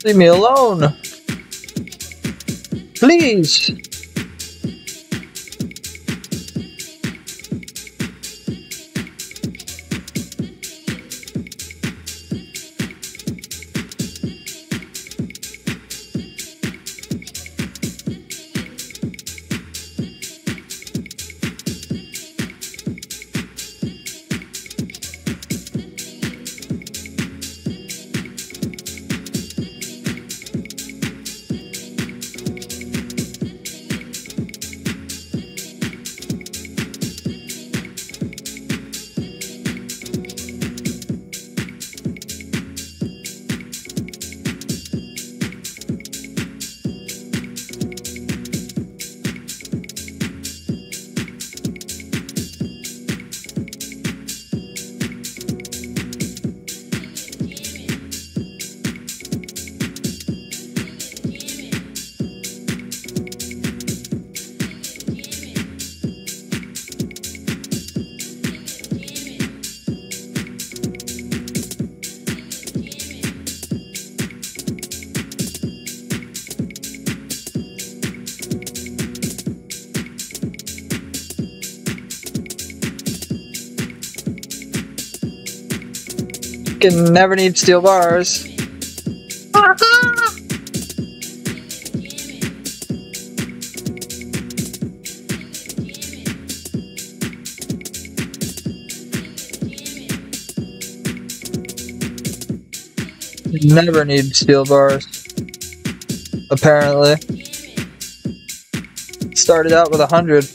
Leave me alone. Please. Can never need steel bars. Never need steel bars. Apparently. Started out with 100.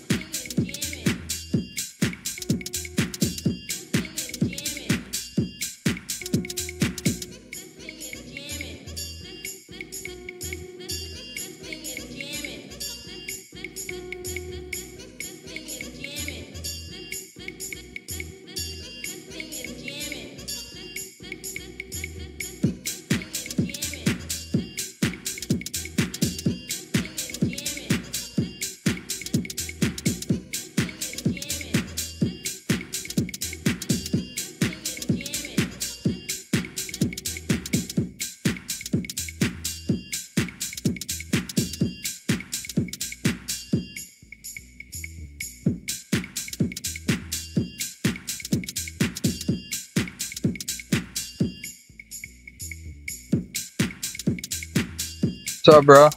What's up, bro?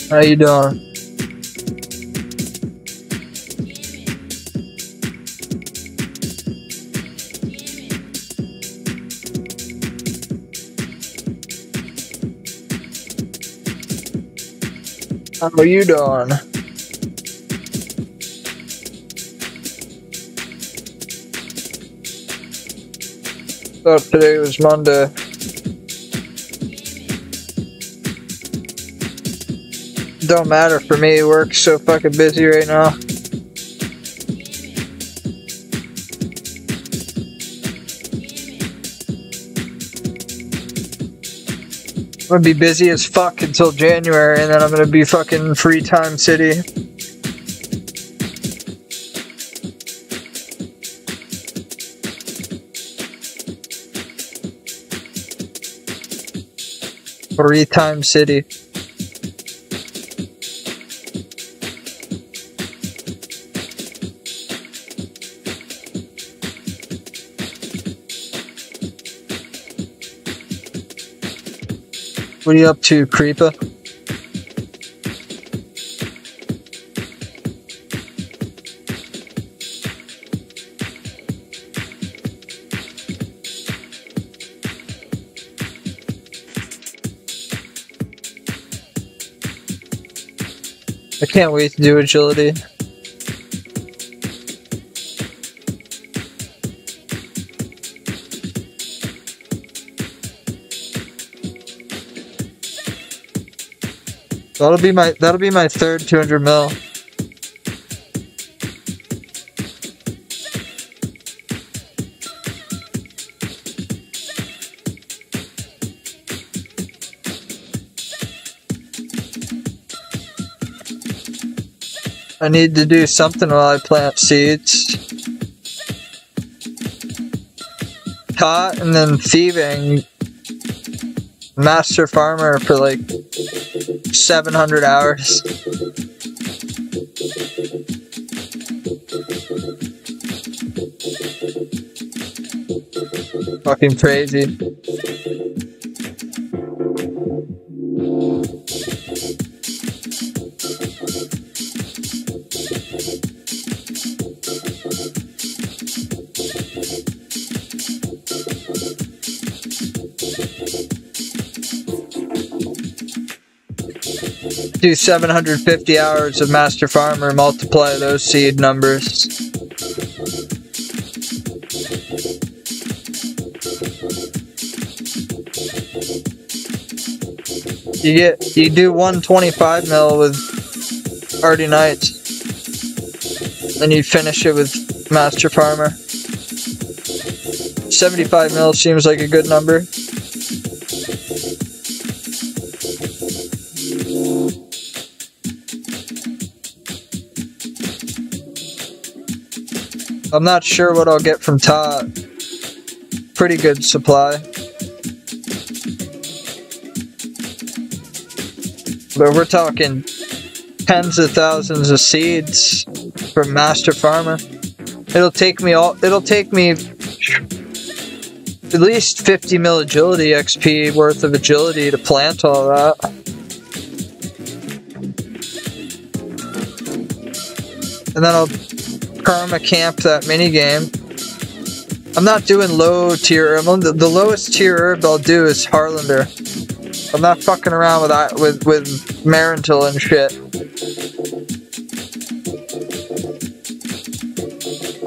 How you doing? How are you doing? Thought today was Monday. Don't matter for me, work's so fucking busy right now. I'm gonna be busy as fuck until January, and then I'm gonna be fucking free time city. Free time city. What are you up to, Creeper? I can't wait to do agility. That'll be my third 200 mil. I need to do something while I plant seeds. Caught and then thieving. Master farmer for like 700 hours. Fucking crazy. Do 750 hours of Master Farmer, multiply those seed numbers. You do 125 mil with Hardy Knights. Then you finish it with Master Farmer. 75 mil seems like a good number. I'm not sure what I'll get from Todd. Pretty good supply. But we're talking tens of thousands of seeds from Master Farmer. It'll take me at least 50 mil agility XP worth of agility to plant all that. And then I'll karma camp that minigame. I'm not doing low tier herb. The lowest tier herb I'll do is Harlander. I'm not fucking around with Marentil and shit.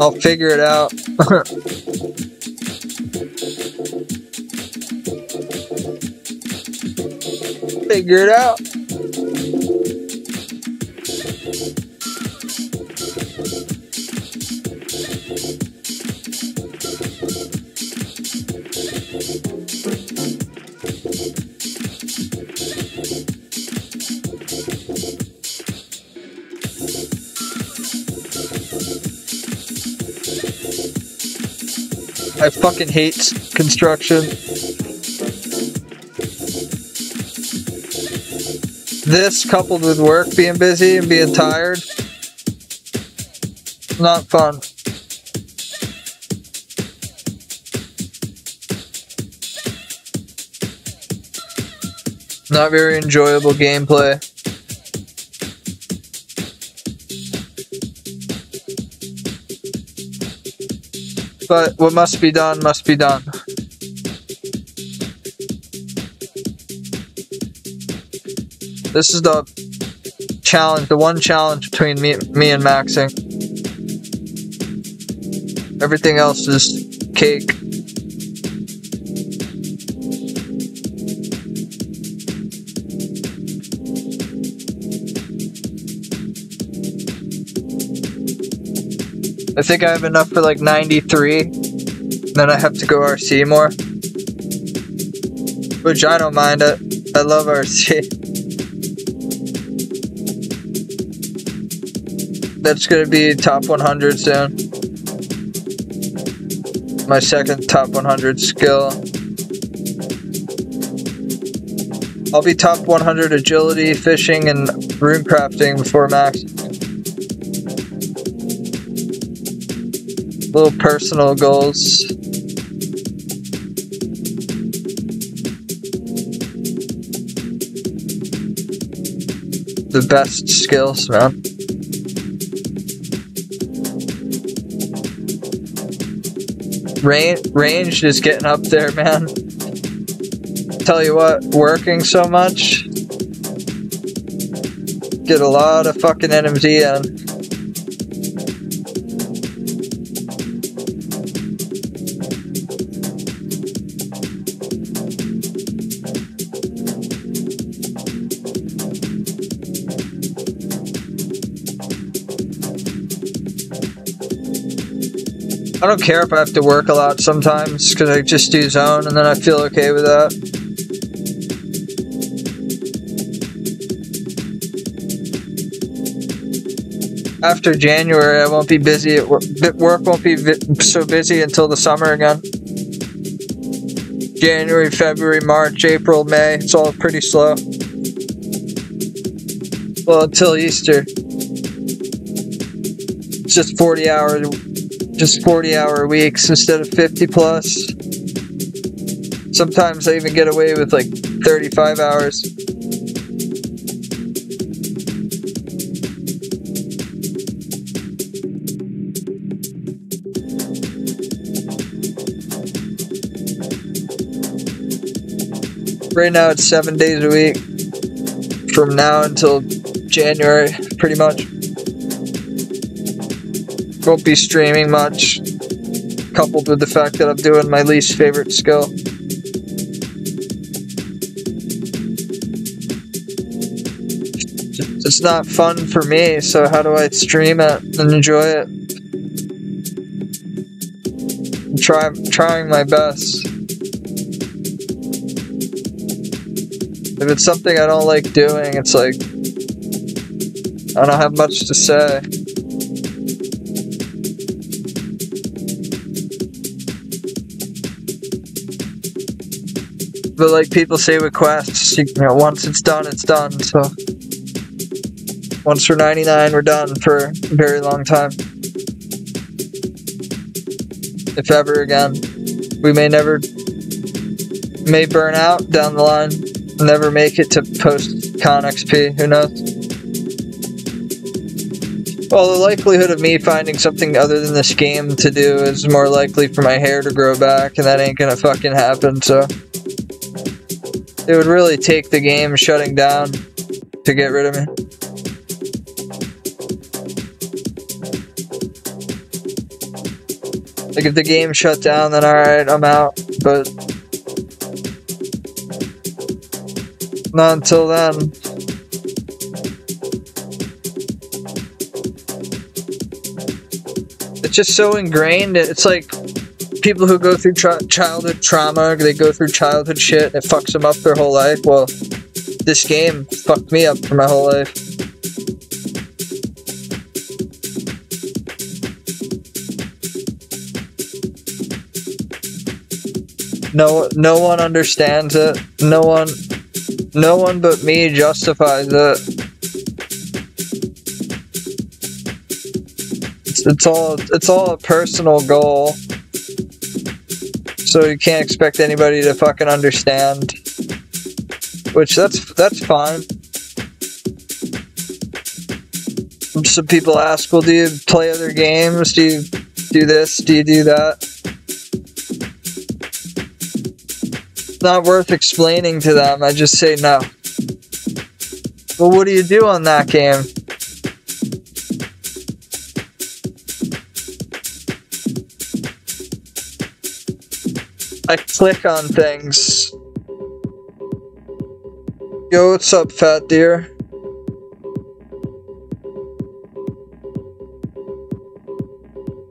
I'll figure it out. Figure it out. I fucking hate construction. This coupled with work being busy and being tired, not fun. Not very enjoyable gameplay. But what must be done, must be done. This is the challenge, the one challenge between me and maxing. Everything else is cake. I think I have enough for like 93. Then I have to go RC more. Which I don't mind it. I love RC. That's gonna be top 100 soon. My second top 100 skill. I'll be top 100 agility, fishing, and rune crafting before max. Little personal goals. The best skills, man. Range is getting up there, man. Tell you what, working so much, get a lot of fucking NMZ in. I don't care if I have to work a lot sometimes, because I just do zone, and then I feel okay with that. After January, I won't be busy at work. Work won't be so busy until the summer again. January, February, March, April, May, it's all pretty slow. Well, until Easter. It's just 40 hours. Just 40-hour weeks instead of 50 plus. Sometimes I even get away with like 35 hours. Right now it's 7 days a week. From now until January, pretty much. Won't be streaming much, coupled with the fact that I'm doing my least favorite skill. It's not fun for me, so how do I stream it and enjoy it? I'm trying my best. If it's something I don't like doing, it's like, I don't have much to say. But like people say with quests, you know, once it's done, it's done. So once we're 99, we're done for a very long time. If ever again. We may burn out down the line, never make it to post-con XP, who knows? Well, the likelihood of me finding something other than this game to do is more likely for my hair to grow back, and that ain't gonna fucking happen, so... It would really take the game shutting down to get rid of me. Like, if the game shut down, then alright, I'm out. But not until then. It's just so ingrained. It's like people who go through childhood trauma, they go through childhood shit, and it fucks them up their whole life. Well, this game fucked me up for my whole life. No one understands it. No one but me justifies it. It's all a personal goal. So you can't expect anybody to fucking understand. Which that's fine. Some people ask, well, do you play other games? Do you do this? Do you do that? It's not worth explaining to them. I just say no. Well, what do you do on that game? I click on things. Yo, what's up, fat deer?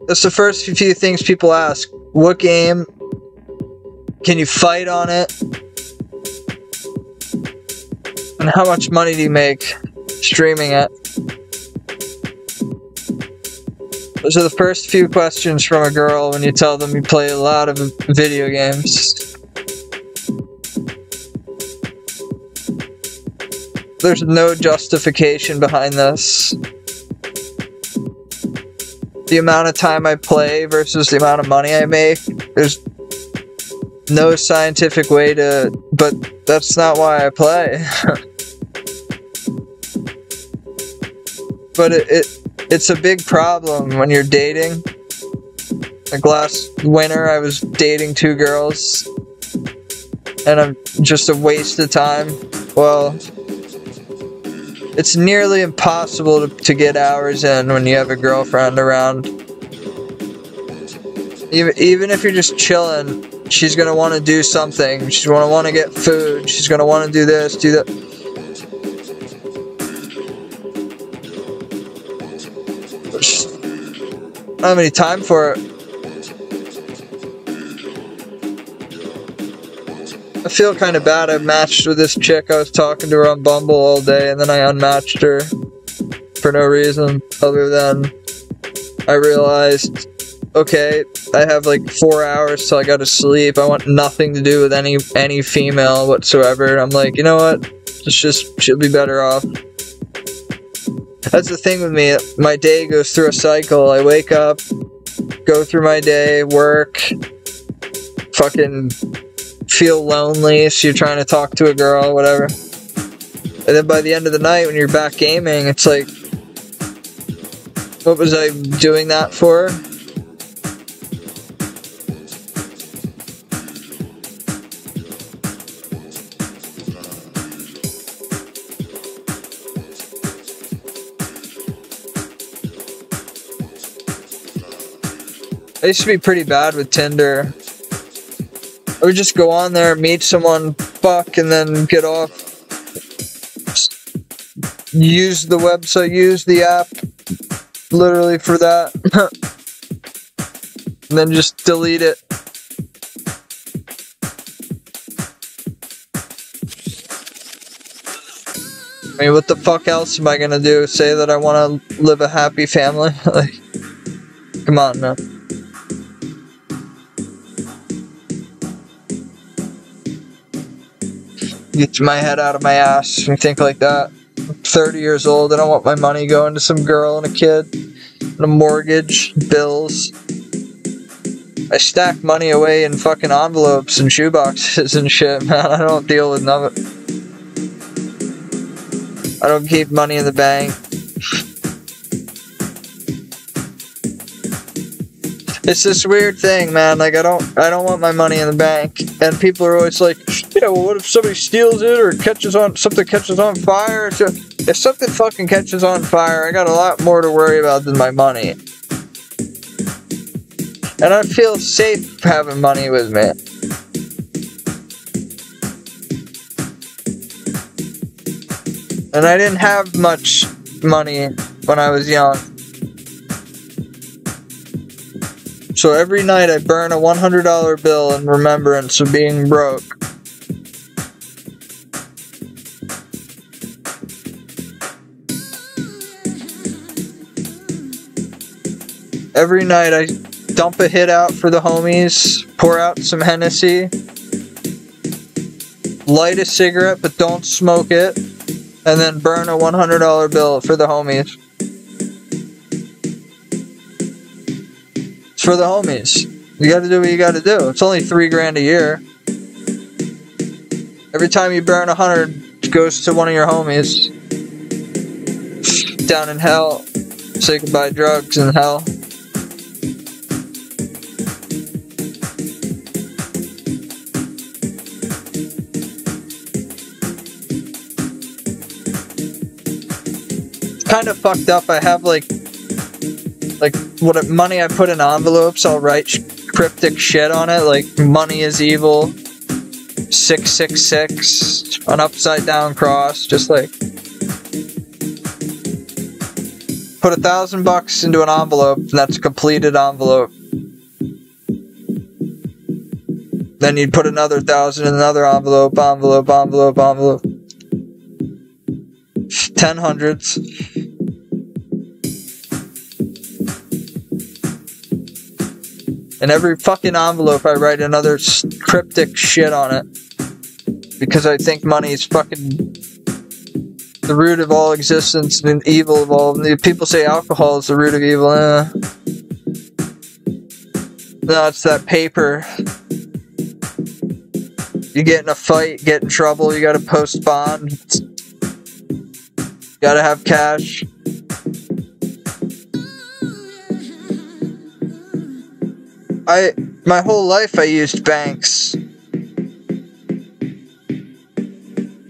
That's the first few things people ask. What game? Can you fight on it? And how much money do you make streaming it? Those are the first few questions from a girl when you tell them you play a lot of video games. There's no justification behind this. The amount of time I play versus the amount of money I make, there's no scientific way to... But that's not why I play. But it's a big problem when you're dating. Like last winter, I was dating 2 girls. And I'm just a waste of time. Well, it's nearly impossible to get hours in when you have a girlfriend around. Even if you're just chilling, she's gonna want to do something. She's gonna want to get food. She's gonna want to do this, do that. I don't have any time for it. I feel kind of bad. I matched with this chick. I was talking to her on Bumble all day, and then I unmatched her for no reason other than I realized, okay, I have like 4 hours till I gotta sleep. I want nothing to do with any female whatsoever. And I'm like, you know what? She'll be better off. That's the thing with me. My day goes through a cycle. I wake up, go through my day, work, fucking feel lonely, so you're trying to talk to a girl, whatever. And then by the end of the night, when you're back gaming, it's like, what was I doing that for? I used to be pretty bad with Tinder. I would just go on there, meet someone, fuck, and then get off. Use the website, use the app, literally for that. And then just delete it. I mean, what the fuck else am I gonna do? Say that I want to live a happy family? Like, come on now. Get my head out of my ass and think like that. I'm 30 years old. I don't want my money going to some girl and a kid and a mortgage, bills. I stack money away in fucking envelopes and shoeboxes and shit, man. I don't deal with none of it. I don't keep money in the bank. It's this weird thing, man. Like, I don't want my money in the bank. And people are always like, yeah, well, what if somebody steals it or something catches on fire? If something fucking catches on fire, I got a lot more to worry about than my money. And I feel safe having money with me. And I didn't have much money when I was young. So every night I burn a $100 bill in remembrance of being broke. Every night I dump a hit out for the homies, pour out some Hennessy, light a cigarette but don't smoke it, and then burn a $100 bill for the homies. It's for the homies. You gotta do what you gotta do. It's only $3 grand a year. Every time you burn 100, it goes to one of your homies. Down in hell. Say goodbye drugs in hell. Kind of fucked up. I have like what money I put in envelopes, I'll write cryptic shit on it, like money is evil, 666, an upside down cross, just like put $1,000 into an envelope, and that's a completed envelope. Then you'd put another 1,000 in another envelope. 10 hundreds. In every fucking envelope I write another cryptic shit on it. Because I think money is fucking the root of all existence and evil of all. People say alcohol is the root of evil. No, it's that paper. You get in a fight, get in trouble, you gotta post bond. You gotta have cash. My whole life I used banks.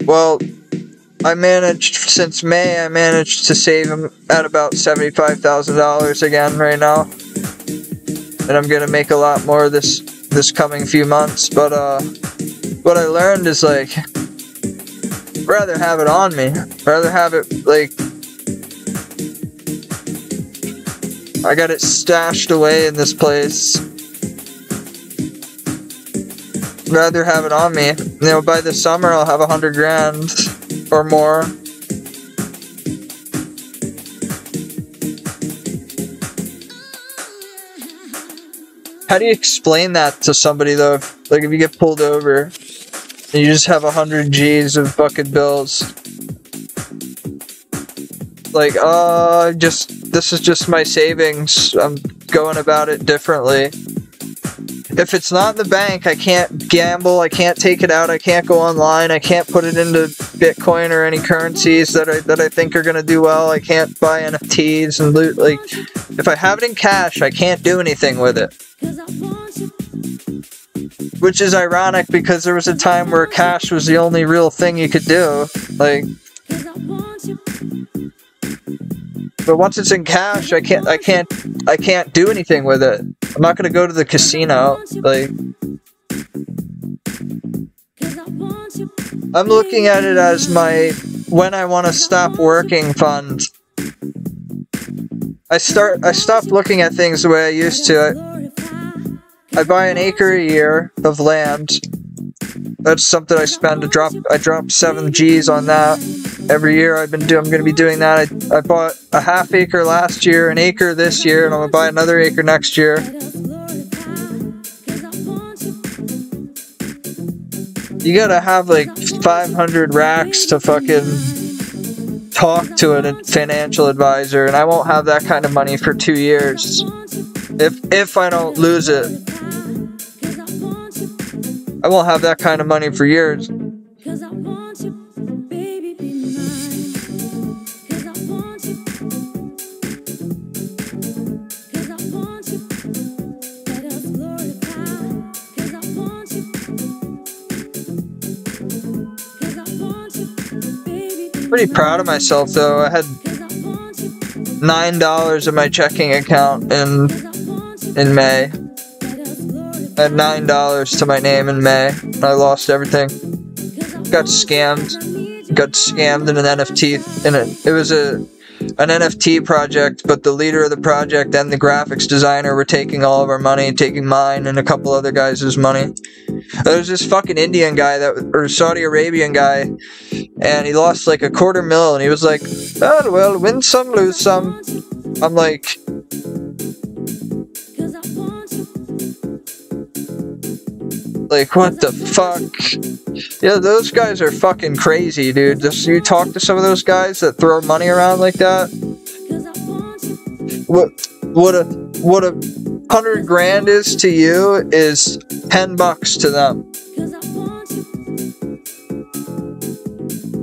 Well, since May, I managed to save them at about $75,000 again right now. And I'm gonna make a lot more this coming few months, but what I learned is like, I'd rather have it on me. I'd rather have it like, I got it stashed away in this place. rather have it on me. You know, by the summer I'll have 100 grand or more. How do you explain that to somebody though? Like if you get pulled over and you just have 100 G's of fucking bills. Like, this is just my savings. I'm going about it differently. If it's not in the bank, I can't gamble, I can't take it out, I can't go online, I can't put it into Bitcoin or any currencies that I think are gonna do well, I can't buy NFTs and loot. Like, if I have it in cash, I can't do anything with it. Which is ironic because there was a time where cash was the only real thing you could do. Like, but once it's in cash, I can't do anything with it. I'm not gonna go to the casino. Like, I'm looking at it as my when I want to stop working fund. I stopped looking at things the way I used to. I buy an acre a year of land. That's something I spend to drop. I drop 7 G's on that every year. I'm going to be doing that. I bought a half acre last year, an acre this year, and I'm going to buy another acre next year. You gotta have like 500 racks to fucking talk to a financial advisor, and I won't have that kind of money for 2 years. If I don't lose it. I won't have that kind of money for years. Pretty proud of myself though. I had $9 in my checking account in May. I had $9 to my name in May. I lost everything. Got scammed in an NFT. It was an NFT project, but the leader of the project and the graphics designer were taking all of our money, taking mine and a couple other guys' money. There was this fucking Indian guy or Saudi Arabian guy, and he lost like $250,000, and he was like, "Oh well, win some, lose some." I'm like, what the fuck? Yeah, those guys are fucking crazy, dude. Just you talk to some of those guys that throw money around like that. What a 100 grand is to you is $10 to them.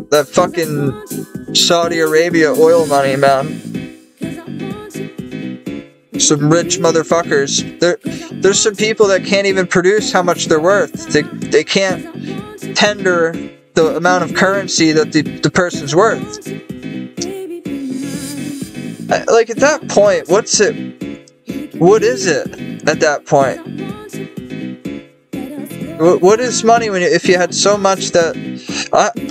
That fucking Saudi Arabia oil money, man. Some rich motherfuckers. There's some people that can't even produce how much they're worth. They can't tender the amount of currency that the person's worth. Like at that point, what is it at that point? What is money if you had so much that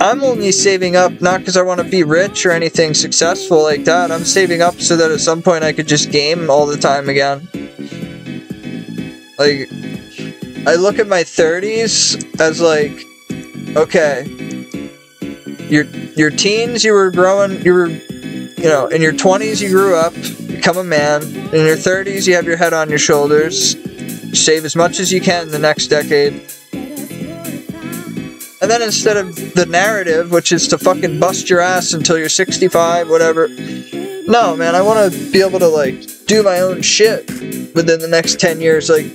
I'm only saving up not because I want to be rich or anything successful like that. I'm saving up so that at some point I could just game all the time again. Like, I look at my 30s as like, okay, your teens you were growing, you know, in your 20s you grew up, become a man. In your 30s you have your head on your shoulders, save as much as you can in the next decade. And then instead of the narrative, which is to fucking bust your ass until you're 65, whatever. No, man, I want to be able to, like, do my own shit within the next 10 years. Like,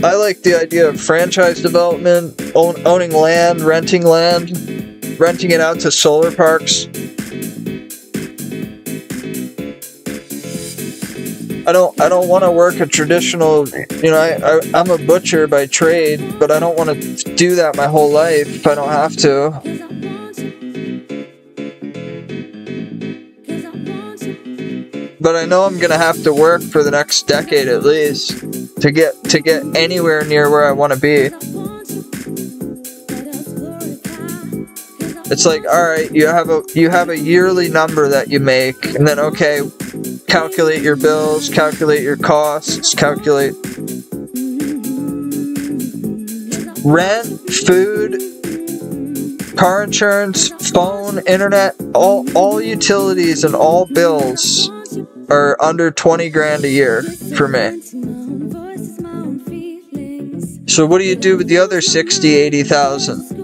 I like the idea of franchise development, owning land, renting it out to solar parks. I don't want to work a traditional, you know, I'm a butcher by trade, but I don't want to do that my whole life if I don't have to. But I know I'm gonna have to work for the next decade at least to get anywhere near where I want to be. It's like, all right, you have a yearly number that you make, and then okay, calculate your bills, calculate your costs, calculate. rent, food, car insurance, phone, internet, all utilities and all bills are under 20 grand a year for me. So what do you do with the other 60, 80,000?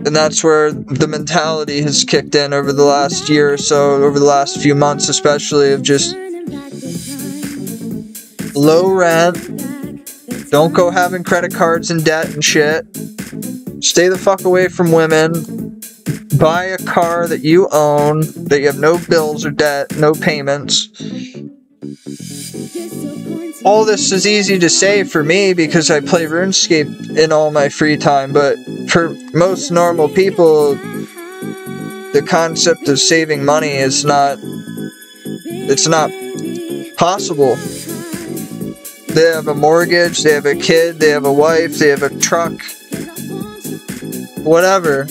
And that's where the mentality has kicked in over the last year or so, over the last few months especially, of just low rent, don't go having credit cards and debt and shit, stay the fuck away from women, buy a car that you own, that you have no bills or debt, no payments. All this is easy to say for me because I play RuneScape in all my free time, but for most normal people, the concept of saving money is not, it's not possible. They have a mortgage, they have a kid, they have a wife, they have a truck, whatever.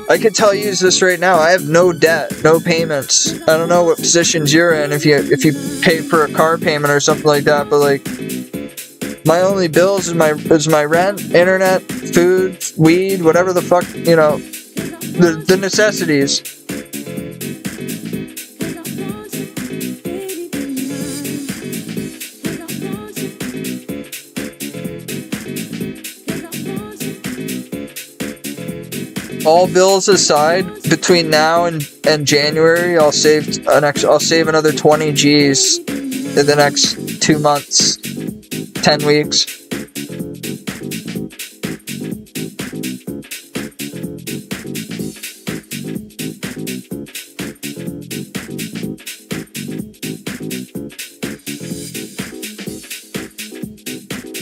I could tell you this right now, I have no debt, no payments. I don't know what positions you're in if you pay for a car payment or something like that, but like my only bills is my rent, internet, food, weed, whatever the fuck, you know, the necessities. All bills aside, between now and January, I'll save another 20 G's in the next 2 months, 10 weeks.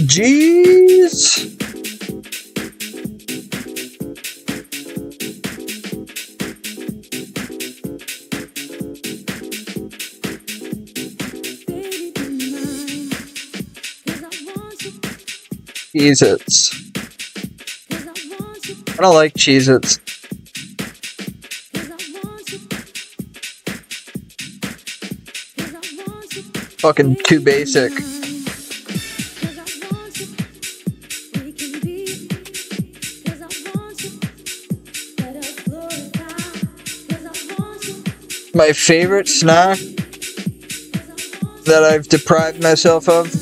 Jeez. Cheez-Its. I don't like Cheez-Its. Fucking too basic. My favorite snack that I've deprived myself of,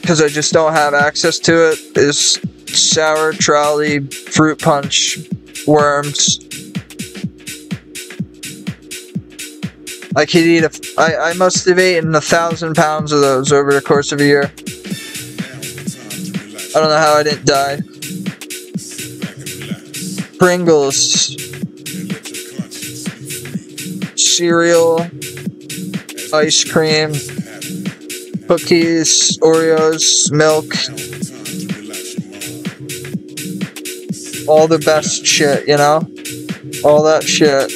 because I just don't have access to it, is sour trolley fruit punch worms. I could eat I must have eaten 1,000 pounds of those over the course of a year. I don't know how I didn't die. Pringles. Cereal. Ice cream. Cookies, Oreos, milk, all the best shit, you know? All that shit.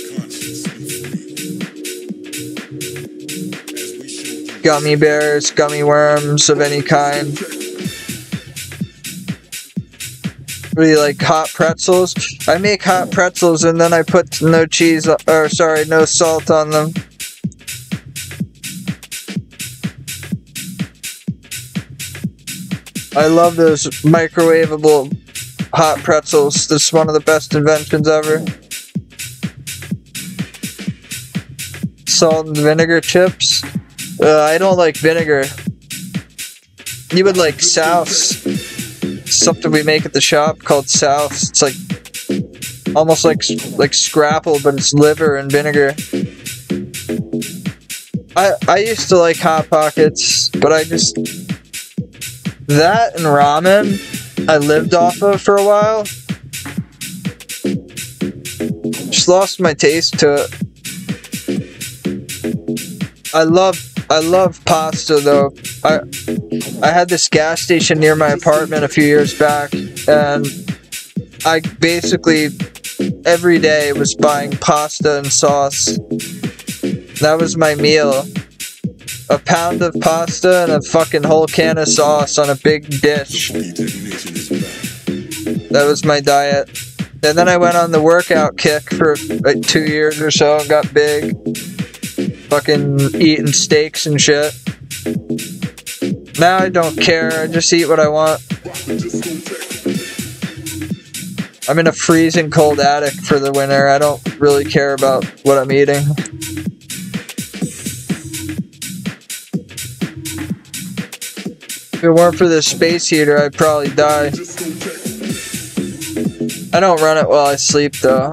Gummy bears, gummy worms of any kind. Really like hot pretzels. I make hot pretzels and then I put no salt on them. I love those microwavable hot pretzels. This is one of the best inventions ever. Salt and vinegar chips. I don't like vinegar. You would like souse. Something we make at the shop called souse. It's like almost like scrapple, but it's liver and vinegar. I used to like Hot Pockets, but that and ramen I lived off of for a while. Just lost my taste to it. I love pasta though. I had this gas station near my apartment a few years back, and I basically every day was buying pasta and sauce. That was my meal. A pound of pasta and a fucking whole can of sauce on a big dish. That was my diet. And then I went on the workout kick for like 2 years or so and got big. Fucking eating steaks and shit. Now I don't care, I just eat what I want. I'm in a freezing cold attic for the winter. I don't really care about what I'm eating. If it weren't for this space heater, I'd probably die. I don't run it while I sleep, though.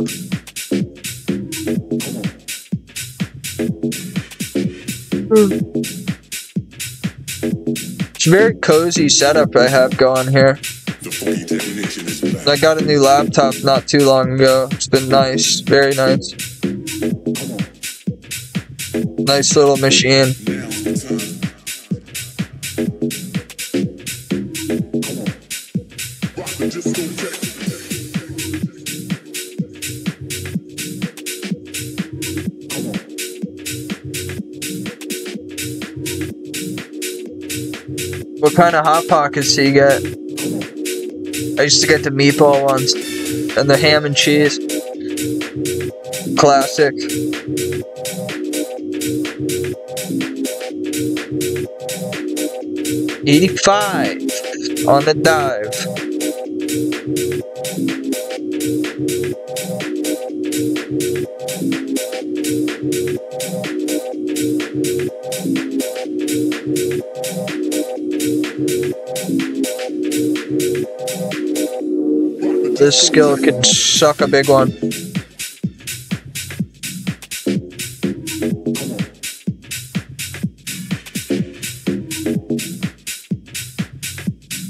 It's a very cozy setup I have going here. I got a new laptop not too long ago. It's been nice, very nice. Nice little machine. What kind of Hot Pockets do you get? I used to get the meatball ones and the ham and cheese. Classic. $85 on the dive. This skill could suck a big one.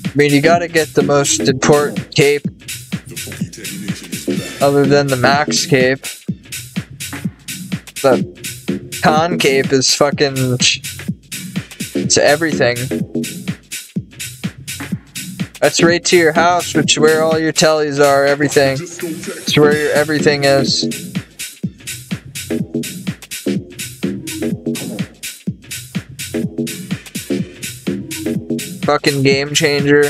I mean, you gotta get the most important cape other than the max cape. The con cape is fucking... it's everything. That's right to your house, which is where all your tellies are, everything. It's where your everything is. Fucking game changer.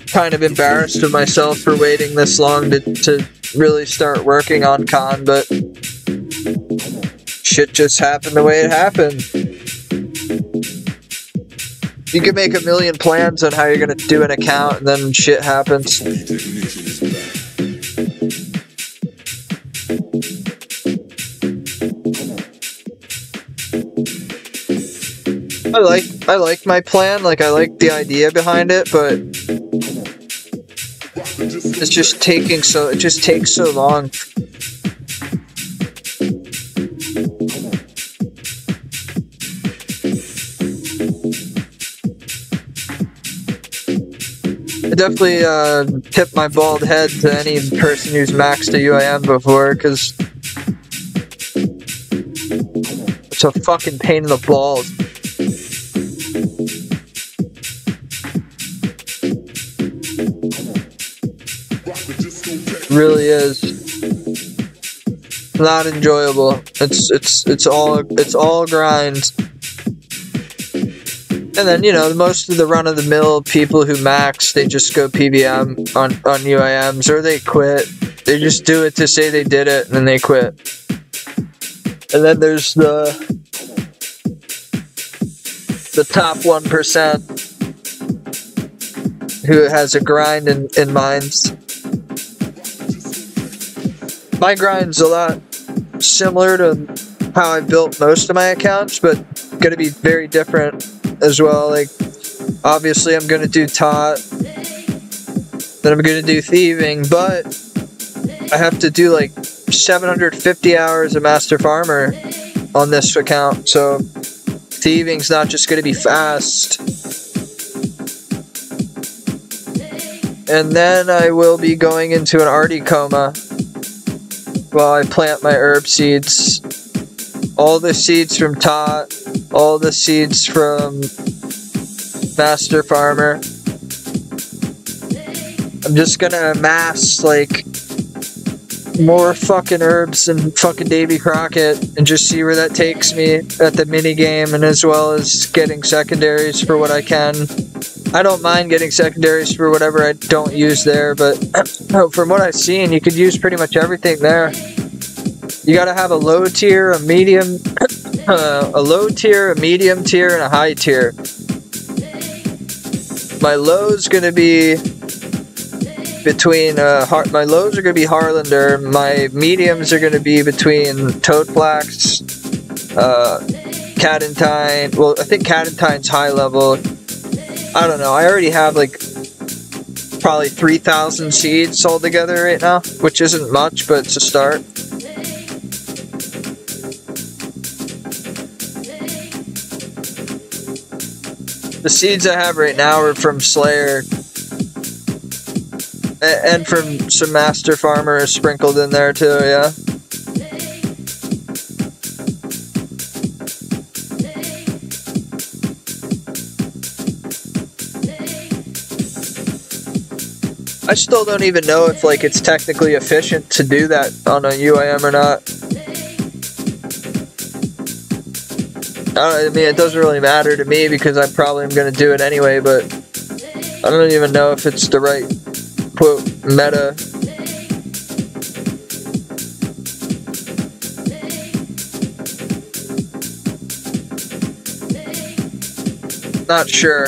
Kind of embarrassed of myself for waiting this long to really start working on con, but shit just happened the way it happened. You can make a million plans on how you're gonna do an account, and then shit happens. I like my plan, like I like the idea behind it, but it just takes so long. I definitely tip my bald head to any person who's maxed a UIM before, because it's a fucking pain in the balls. It really is not enjoyable. It's all grind. And then, you know, most of the run-of-the-mill people who max, they just go PVM on UIMs, or they quit. They just do it to say they did it, and then they quit. And then there's the top 1% who has a grind in mind. My grind's a lot similar to how I built most of my accounts, but gonna be very different as well. Like, obviously I'm gonna do tot, then I'm gonna do thieving, but I have to do like 750 hours of Master Farmer on this account, so thieving's not just gonna be fast. And then I will be going into an arty coma while I plant my herb seeds. All the seeds from tot, all the seeds from Master Farmer. I'm just gonna amass like more fucking herbs and fucking Davy Crockett and just see where that takes me at the mini game, and as well as getting secondaries for what I can. I don't mind getting secondaries for whatever I don't use there, but from what I've seen, you could use pretty much everything there. You gotta have a low tier, a medium, a low tier, a medium tier, and a high tier. My low's gonna be between my lows are gonna be Harlander. My mediums are gonna be between Toadflax, Cadentine. Well, I think Cadentine's high level. I don't know. I already have like probably 3,000 seeds altogether right now, which isn't much, but it's a start. The seeds I have right now are from Slayer and from some Master Farmer sprinkled in there too, yeah. I still don't even know if like it's technically efficient to do that on a UIM or not. I mean, it doesn't really matter to me because I probably am going to do it anyway, but I don't even know if it's the right, quote, meta. Not sure.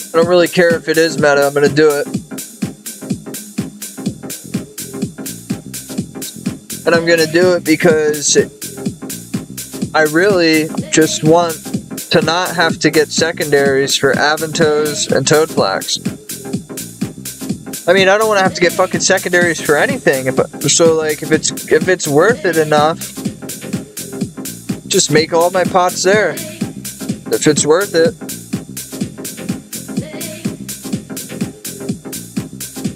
I don't really care if it is meta, I'm gonna do it. And I'm gonna do it because I really just want to not have to get secondaries for Aventos and Toadflax. I mean, I don't want to have to get fucking secondaries for anything. So like, if it's worth it enough, just make all my pots there. If it's worth it.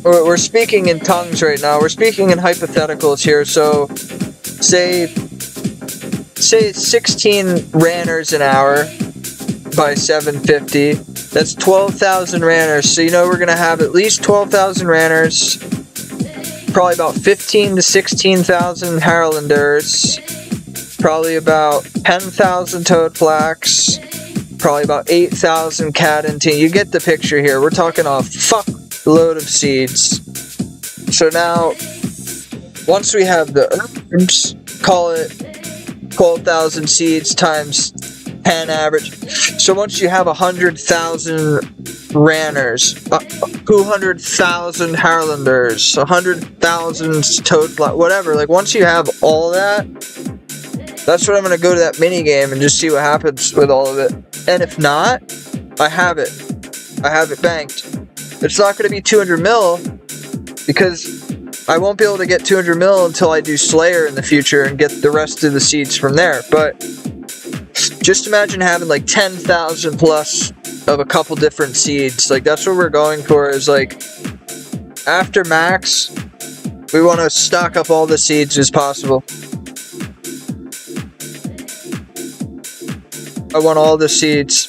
We're speaking in tongues right now. We're speaking in hypotheticals here. So, say 16 ranners an hour by 750. That's 12,000 ranners. So you know we're gonna have at least 12,000 ranners. Probably about 15 to 16,000 Harlanders. Probably about 10,000 Toadflax. Probably about 8,000 Cadentine. You get the picture here. We're talking a fuck load of seeds. So now, once we have the herbs, call it 12,000 seeds times 10 average. So once you have 100,000 ranners, 200,000 Harlanders, 100,000 Toadflax, whatever, like once you have all that, that's what I'm going to go to that mini game and just see what happens with all of it. And if not, I have it. I have it banked. It's not going to be 200 mil because I won't be able to get 200 mil until I do Slayer in the future and get the rest of the seeds from there. But just imagine having like 10,000 plus of a couple different seeds. Like that's what we're going for, is like after max, we want to stock up all the seeds as possible. I want all the seeds.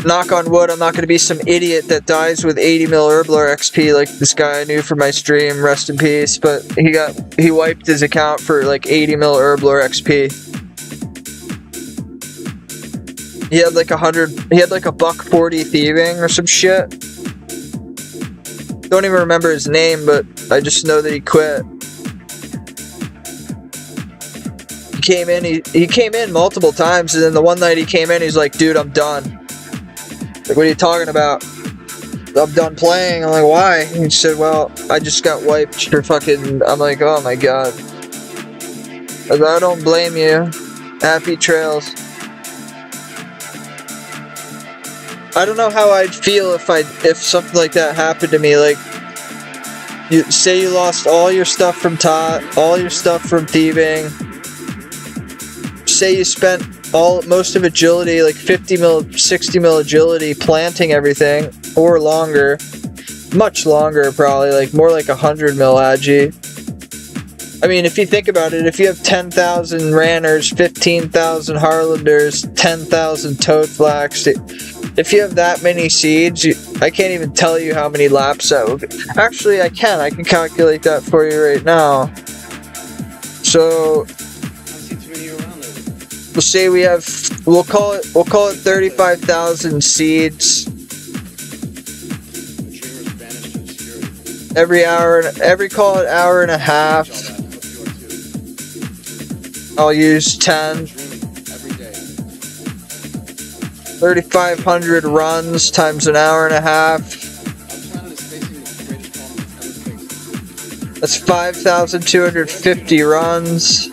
Knock on wood, I'm not going to be some idiot that dies with 80 mil Herblore XP like this guy I knew from my stream, rest in peace, but he wiped his account for like 80 mil Herblore XP. He had like a $140 thieving or some shit. Don't even remember his name, but I just know that he quit. He came in multiple times, and then the one night he came in, he's like, dude, I'm done. Like, what are you talking about? I'm done playing. I'm like, why? He said, well, I just got wiped for fucking... I'm like, oh my god. I don't blame you. Happy trails. I don't know how I'd feel if something like that happened to me. Like, you say you lost all your stuff from Tot, all your stuff from thieving. Say you spent most of agility, like 50 mil, 60 mil agility, planting everything, or longer, much longer probably, like more like 100 mil agi. I mean, if you think about it, if you have 10,000 ranners, 15,000 Harlanders, 10,000 Toadflax, if you have that many seeds, I can't even tell you how many laps that would be. Actually, I can calculate that for you right now. So We'll say we'll call it 35,000 seeds. Every call it hour and a half. I'll use 10. 3,500 runs times an hour and a half. That's 5,250 runs.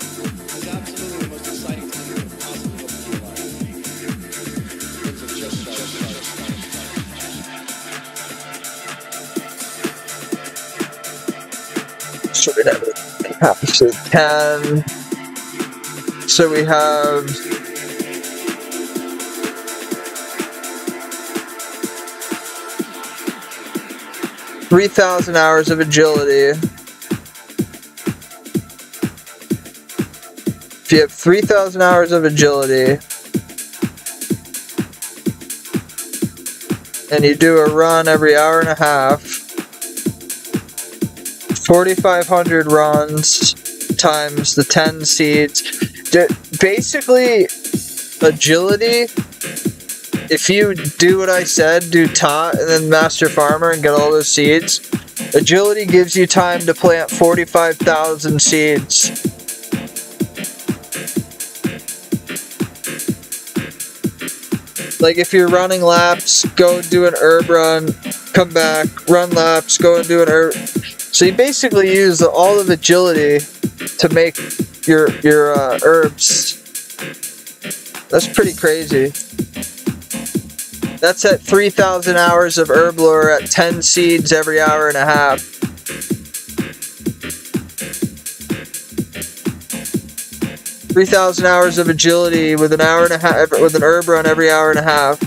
So we have 10. So we have 3,000 hours of agility. If you have 3,000 hours of agility and you do a run every hour and a half, 4,500 runs times the 10 seeds. Basically, agility, if you do what I said, do tot and then master farmer and get all those seeds, agility gives you time to plant 45,000 seeds. Like if you're running laps, go and do an herb run, come back, run laps, go and do an herb. So you basically use all of agility to make your herbs. That's pretty crazy. That's at 3,000 hours of herb lore at 10 seeds every hour and a half. $3,000 hours of agility with an hour and a half with an herb run every hour and a half.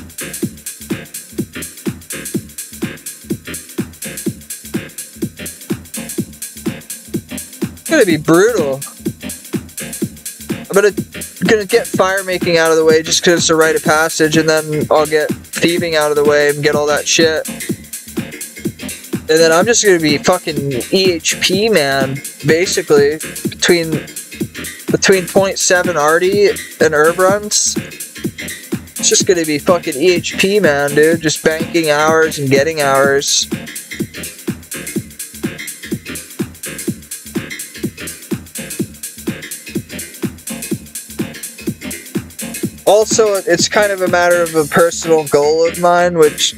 It's gonna be brutal. I'm gonna get fire making out of the way just because it's a rite of passage, and then I'll get thieving out of the way and get all that shit. And then I'm just gonna be fucking EHP, man. Basically, between 0.7 arty and herb runs, it's just gonna be fucking EHP, man, dude. Just banking hours and getting hours. Also, it's kind of a matter of a personal goal of mine, which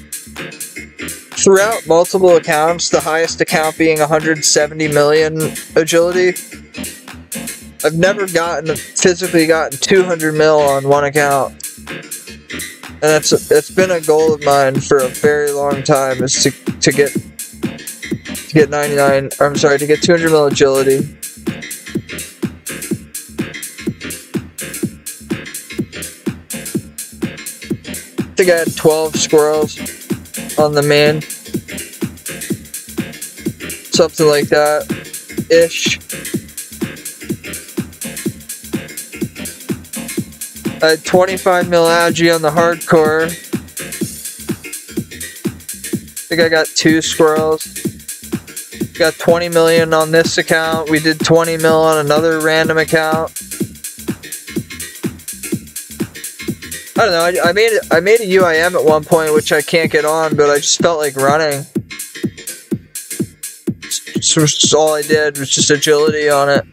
throughout multiple accounts, the highest account being 170 million agility, I've never physically gotten 200 mil on one account. And it's been a goal of mine for a very long time, is to get 200 mil agility. I think I had 12 squirrels on the main. Something like that ish. I had 25 mil agi on the hardcore. I think I got 2 squirrels. Got 20 million on this account. We did 20 mil on another random account. I don't know, I made a UIM at one point, which I can't get on, but I just felt like running. So all I did was just agility on it.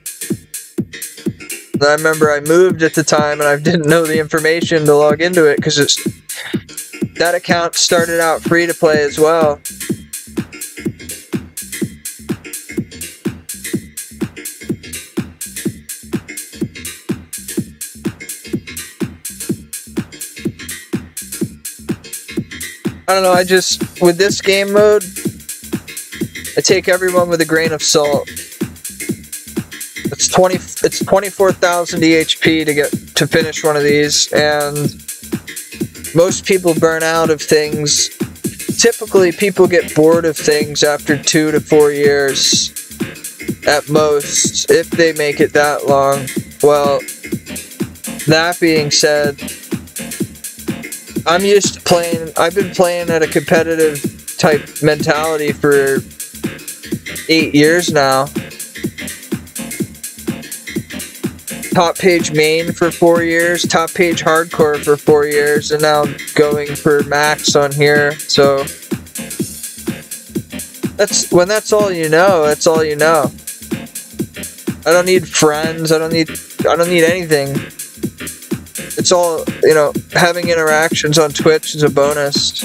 And I remember I moved at the time and I didn't know the information to log into it, because that account started out free to play as well. I don't know, with this game mode, I take everyone with a grain of salt. It's 24,000 EHP to finish one of these, and most people burn out of things. Typically, people get bored of things after 2 to 4 years, at most, if they make it that long. Well, that being said, I'm used to playing. I've been playing at a competitive type mentality for 8 years now. top page main for 4 years, top page hardcore for 4 years, and now I'm going for max on here. So that's all you know. That's all you know. I don't need friends. I don't need anything. It's all, you know, having interactions on Twitch is a bonus.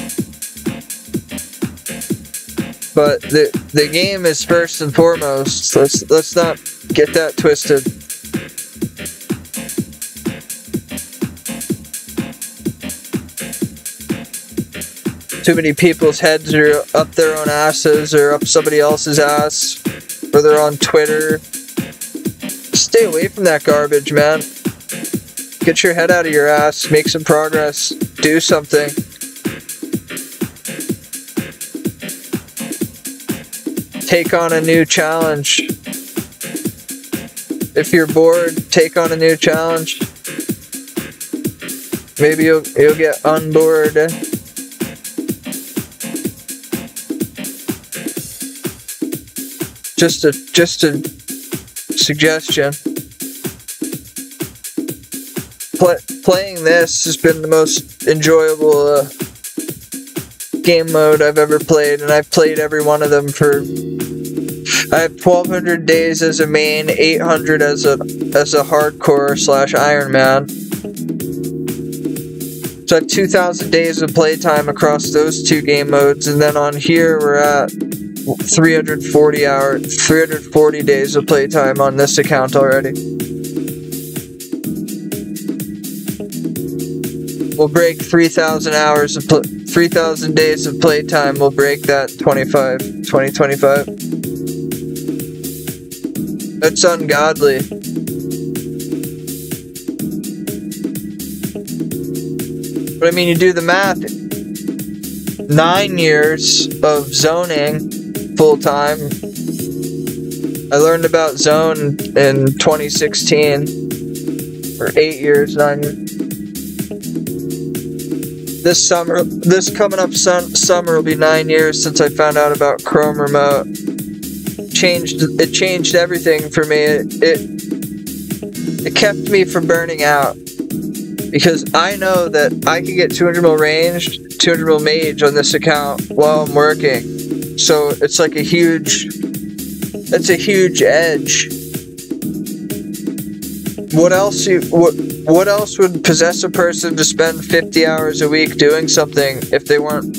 But the game is first and foremost. Let's not get that twisted. Too many people's heads are up their own asses or up somebody else's ass, or they're on Twitter. Stay away from that garbage, man. Get your head out of your ass, make some progress, do something. Take on a new challenge. If you're bored, take on a new challenge. Maybe you'll get unbored. Just a suggestion. Playing this has been the most enjoyable game mode I've ever played, and I've played every one of them for. I have 1,200 days as a main, 800 as a hardcore / Iron Man. So I have 2,000 days of playtime across those two game modes, and then on here we're at 340 days of playtime on this account already. We'll break 3,000 days of playtime. We'll break that 2025. That's ungodly. But I mean, you do the math. 9 years of zoning full-time. I learned about zone in 2016. For 8 years, 9 years. This coming up summer will be 9 years since I found out about Chrome Remote. It changed everything for me. It kept me from burning out. Because I know that I can get 200 mil range, 200 mil mage on this account while I'm working. So it's like a huge edge. What else would possess a person to spend 50 hours a week doing something if they weren't,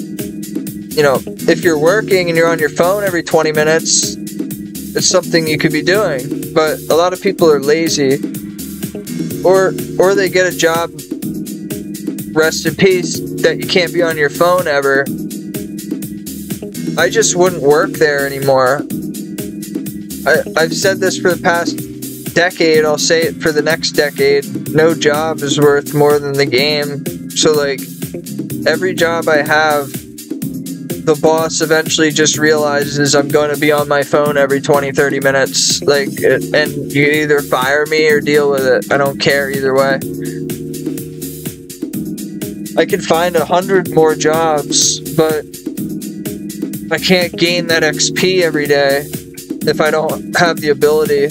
you know, if you're working and you're on your phone every 20 minutes, it's something you could be doing. But a lot of people are lazy, or they get a job, rest in peace, that you can't be on your phone ever. I just wouldn't work there anymore. I've said this for the past decade, I'll say it for the next decade. No job is worth more than the game. So like, every job I have, the boss eventually just realizes I'm going to be on my phone every 20-30 minutes. Like, and you either fire me or deal with it. I don't care either way. I could find 100 more jobs, but I can't gain that XP every day if I don't have the ability.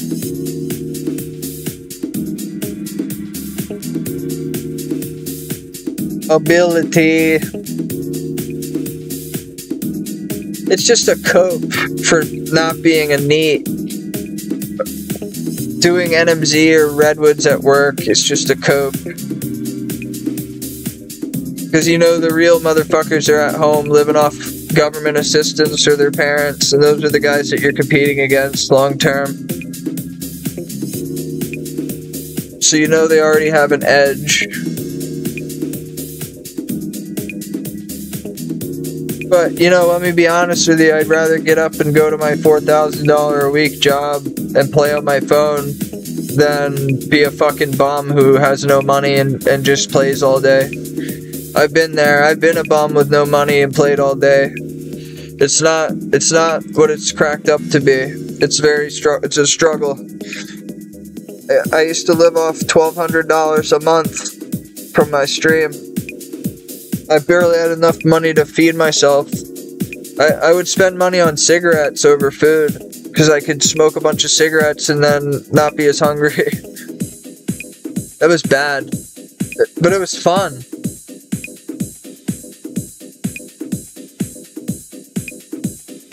It's just a cope for not being a NEET. Doing NMZ or Redwoods at work is just a cope. Because you know the real motherfuckers are at home living off government assistance or their parents, and those are the guys that you're competing against long term. So you know they already have an edge. But, you know, let me be honest with you, I'd rather get up and go to my $4,000 a week job and play on my phone than be a fucking bum who has no money and just plays all day. I've been there. I've been a bum with no money and played all day. It's not what it's cracked up to be. It's it's a struggle. I used to live off $1,200 a month from my stream. I barely had enough money to feed myself. I would spend money on cigarettes over food, because I could smoke a bunch of cigarettes and then not be as hungry. That was bad. But it was fun.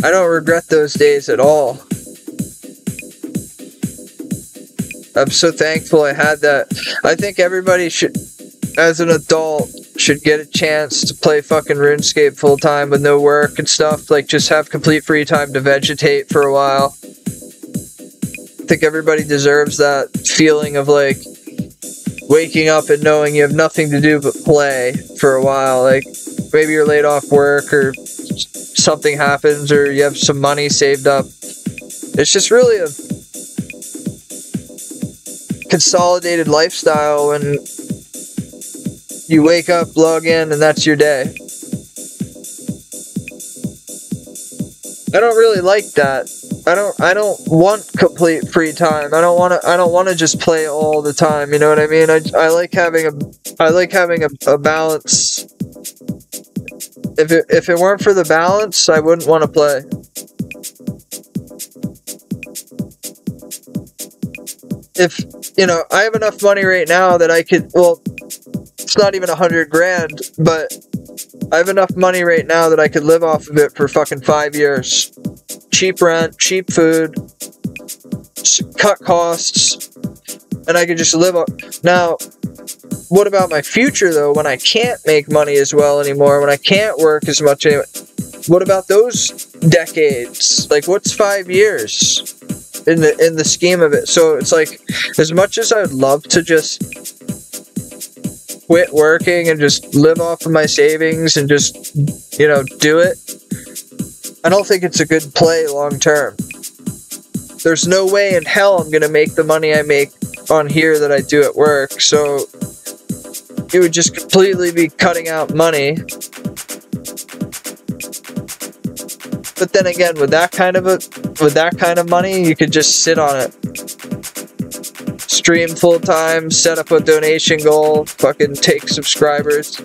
I don't regret those days at all. I'm so thankful I had that. I think everybody should, as an adult, should get a chance to play fucking RuneScape full time with no work and stuff. Like, just have complete free time to vegetate for a while. I think everybody deserves that feeling of, like, waking up and knowing you have nothing to do but play for a while. Like, maybe you're laid off work or something happens or you have some money saved up. It's just really a consolidated lifestyle when you wake up, log in, and that's your day. I don't really like that. I don't want complete free time. I don't want to just play all the time, you know what I mean? I like having a balance. If it weren't for the balance, I wouldn't want to play. If, you know, I have enough money right now that I could, well, it's not even 100 grand, but I have enough money right now that I could live off of it for fucking 5 years. Cheap rent, cheap food, cut costs, and I could just live on. Now, what about my future, though, when I can't make money as well anymore, when I can't work as much anymore? What about those decades? Like, what's 5 years in the scheme of it? So it's like, as much as I'd love to just quit working and just live off of my savings and just, you know, do it, I don't think it's a good play long term. There's no way in hell I'm gonna make the money I make on here that I do at work, so it would just completely be cutting out money. But then again, with that kind of money, you could just sit on it. Stream full time, set up a donation goal, fucking take subscribers.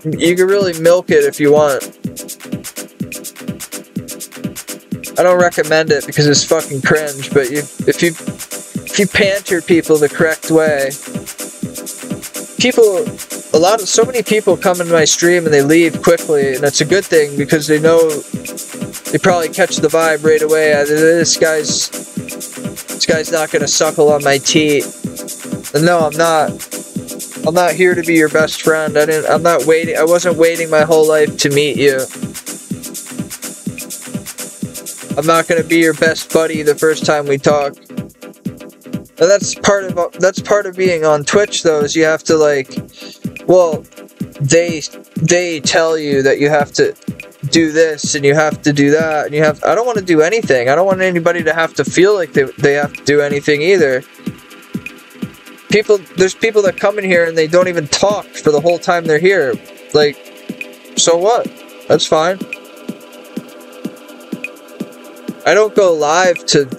You can really milk it if you want. I don't recommend it because it's fucking cringe, but if you banter people the correct way, so many people come into my stream and they leave quickly, and that's a good thing because they know, they probably catch the vibe right away. This guy's not gonna suckle on my teat. And no, I'm not here to be your best friend. I wasn't waiting my whole life to meet you. I'm not gonna be your best buddy the first time we talk. And that's part of being on Twitch, though, is you have to, like, well, they tell you that you have to do this and you have to do that, and I don't want to do anything. I don't want anybody to have to feel like they have to do anything either. There's people that come in here and they don't even talk for the whole time they're here. Like, so what? That's fine. I don't go live to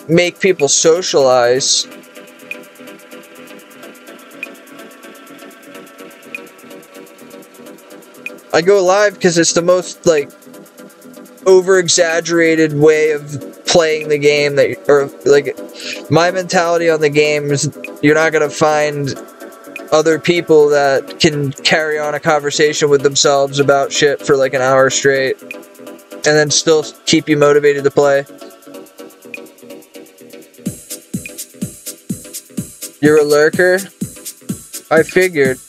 make people socialize. I go live because it's the most, like, over-exaggerated way of playing the game or like, my mentality on the game is you're not gonna find other people that can carry on a conversation with themselves about shit for like an hour straight and then still keep you motivated to play. You're a lurker? I figured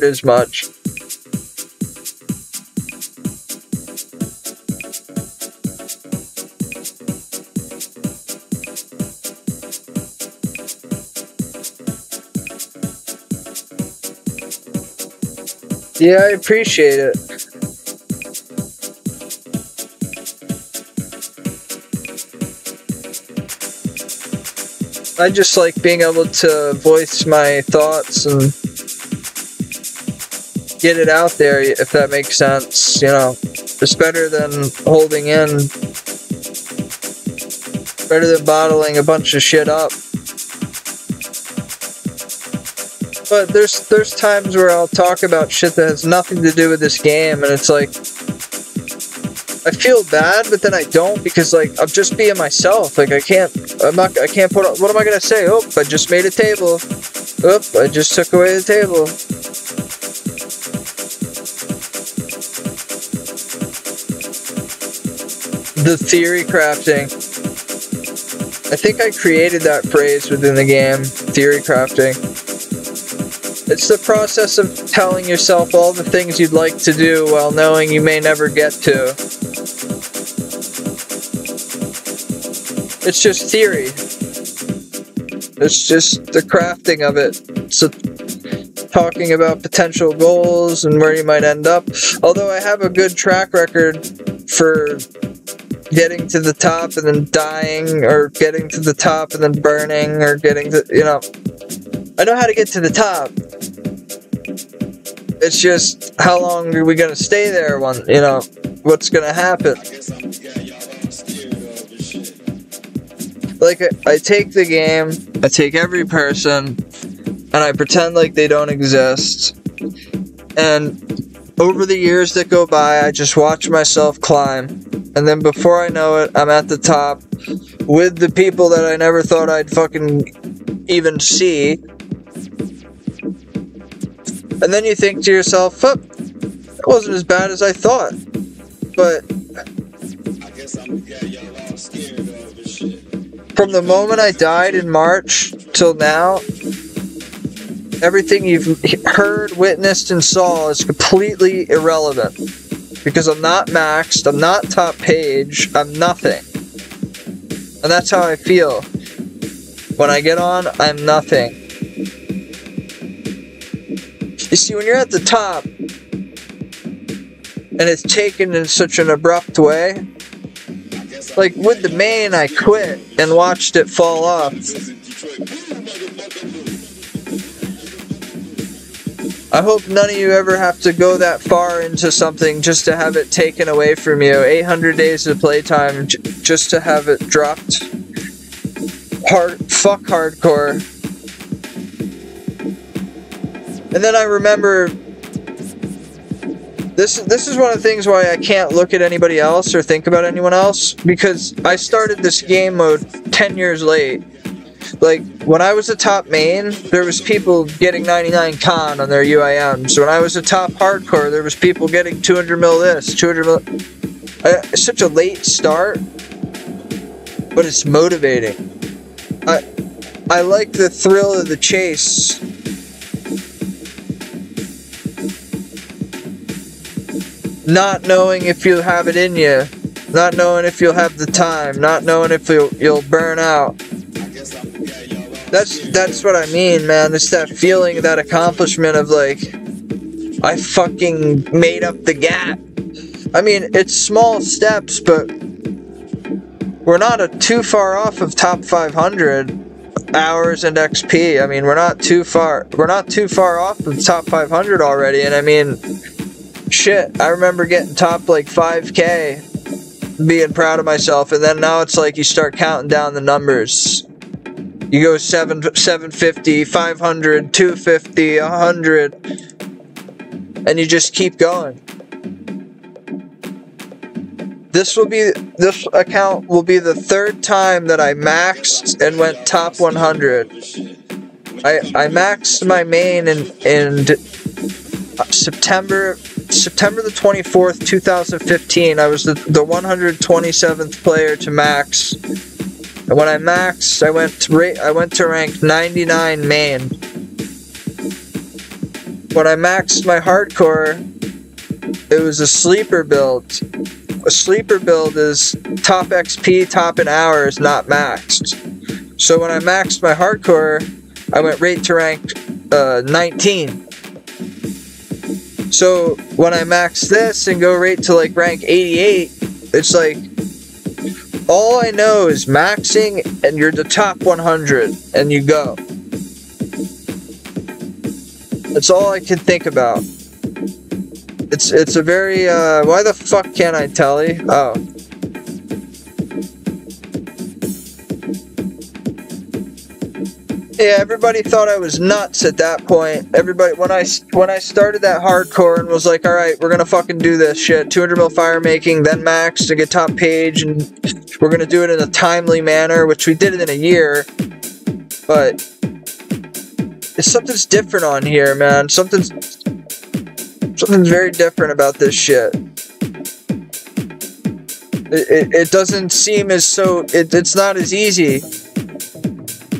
as much. Yeah, I appreciate it. I just like being able to voice my thoughts and get it out there, if that makes sense, you know. It's better than holding in, better than bottling a bunch of shit up. But there's times where I'll talk about shit that has nothing to do with this game, and it's like, I feel bad, but then I don't, because like I'm just being myself. Like I can't put, what am I gonna say? Oh, I just made a table. Oop, I just took away the table. The theory crafting. I think I created that phrase within the game, theory crafting. It's the process of telling yourself all the things you'd like to do while knowing you may never get to. It's just theory. It's just the crafting of it. So talking about potential goals and where you might end up. Although I have a good track record for getting to the top and then dying, or getting to the top and then burning, or getting to, you know, I know how to get to the top. It's just, how long are we gonna stay there? You know, what's gonna happen? Like, I take the game, I take every person, and I pretend like they don't exist. And over the years that go by, I just watch myself climb. And then before I know it, I'm at the top with the people that I never thought I'd fucking even see. And then you think to yourself, oh, it wasn't as bad as I thought. But from the moment I died in March till now, everything you've heard, witnessed, and saw is completely irrelevant. Because I'm not maxed, I'm not top page, I'm nothing. And that's how I feel. When I get on, I'm nothing. You see, when you're at the top, and it's taken in such an abrupt way, like with the main, I quit and watched it fall off. I hope none of you ever have to go that far into something just to have it taken away from you. 800 days of playtime just to have it dropped. Fuck hardcore. And then I remember, this is one of the things why I can't look at anybody else or think about anyone else, because I started this game mode 10 years late. Like, when I was a top main, there was people getting 99 con on their UIMs. When I was a top hardcore, there was people getting 200 mil this, 200 mil... It's such a late start, but it's motivating. I like the thrill of the chase. Not knowing if you'll have it in you. Not knowing if you'll have the time. Not knowing if you'll burn out. That's what I mean, man. It's that feeling, that accomplishment of like, I fucking made up the gap. I mean, it's small steps, but we're not too far off of top 500 hours and XP. I mean, we're not too far off of top 500 already. And I mean, shit, I remember getting top like 5K, being proud of myself, and then now it's like you start counting down the numbers. You go 750, 500, 250, 100, and you just keep going. This account will be the third time that I maxed and went top 100. I maxed my main in September the 24th, 2015. I was the 127th player to max. And when I maxed, I went to rank 99 main. When I maxed my hardcore, it was a sleeper build. A sleeper build is top XP, top in hours, not maxed. So when I maxed my hardcore, I went right to rank 19. So when I max this and go right to like rank 88, it's like, all I know is maxing and you're the top 100 and you go. That's all I can think about. It's a very, why the fuck can't I tell you? Oh. Yeah, everybody thought I was nuts at that point. Everybody, when I started that hardcore and was like, all right, we're gonna fucking do this shit. 200 mil fire making, then max to get top page, and we're gonna do it in a timely manner, which we did it in a year. But something's different on here, man. Something's very different about this shit. It doesn't seem as so. It's not as easy.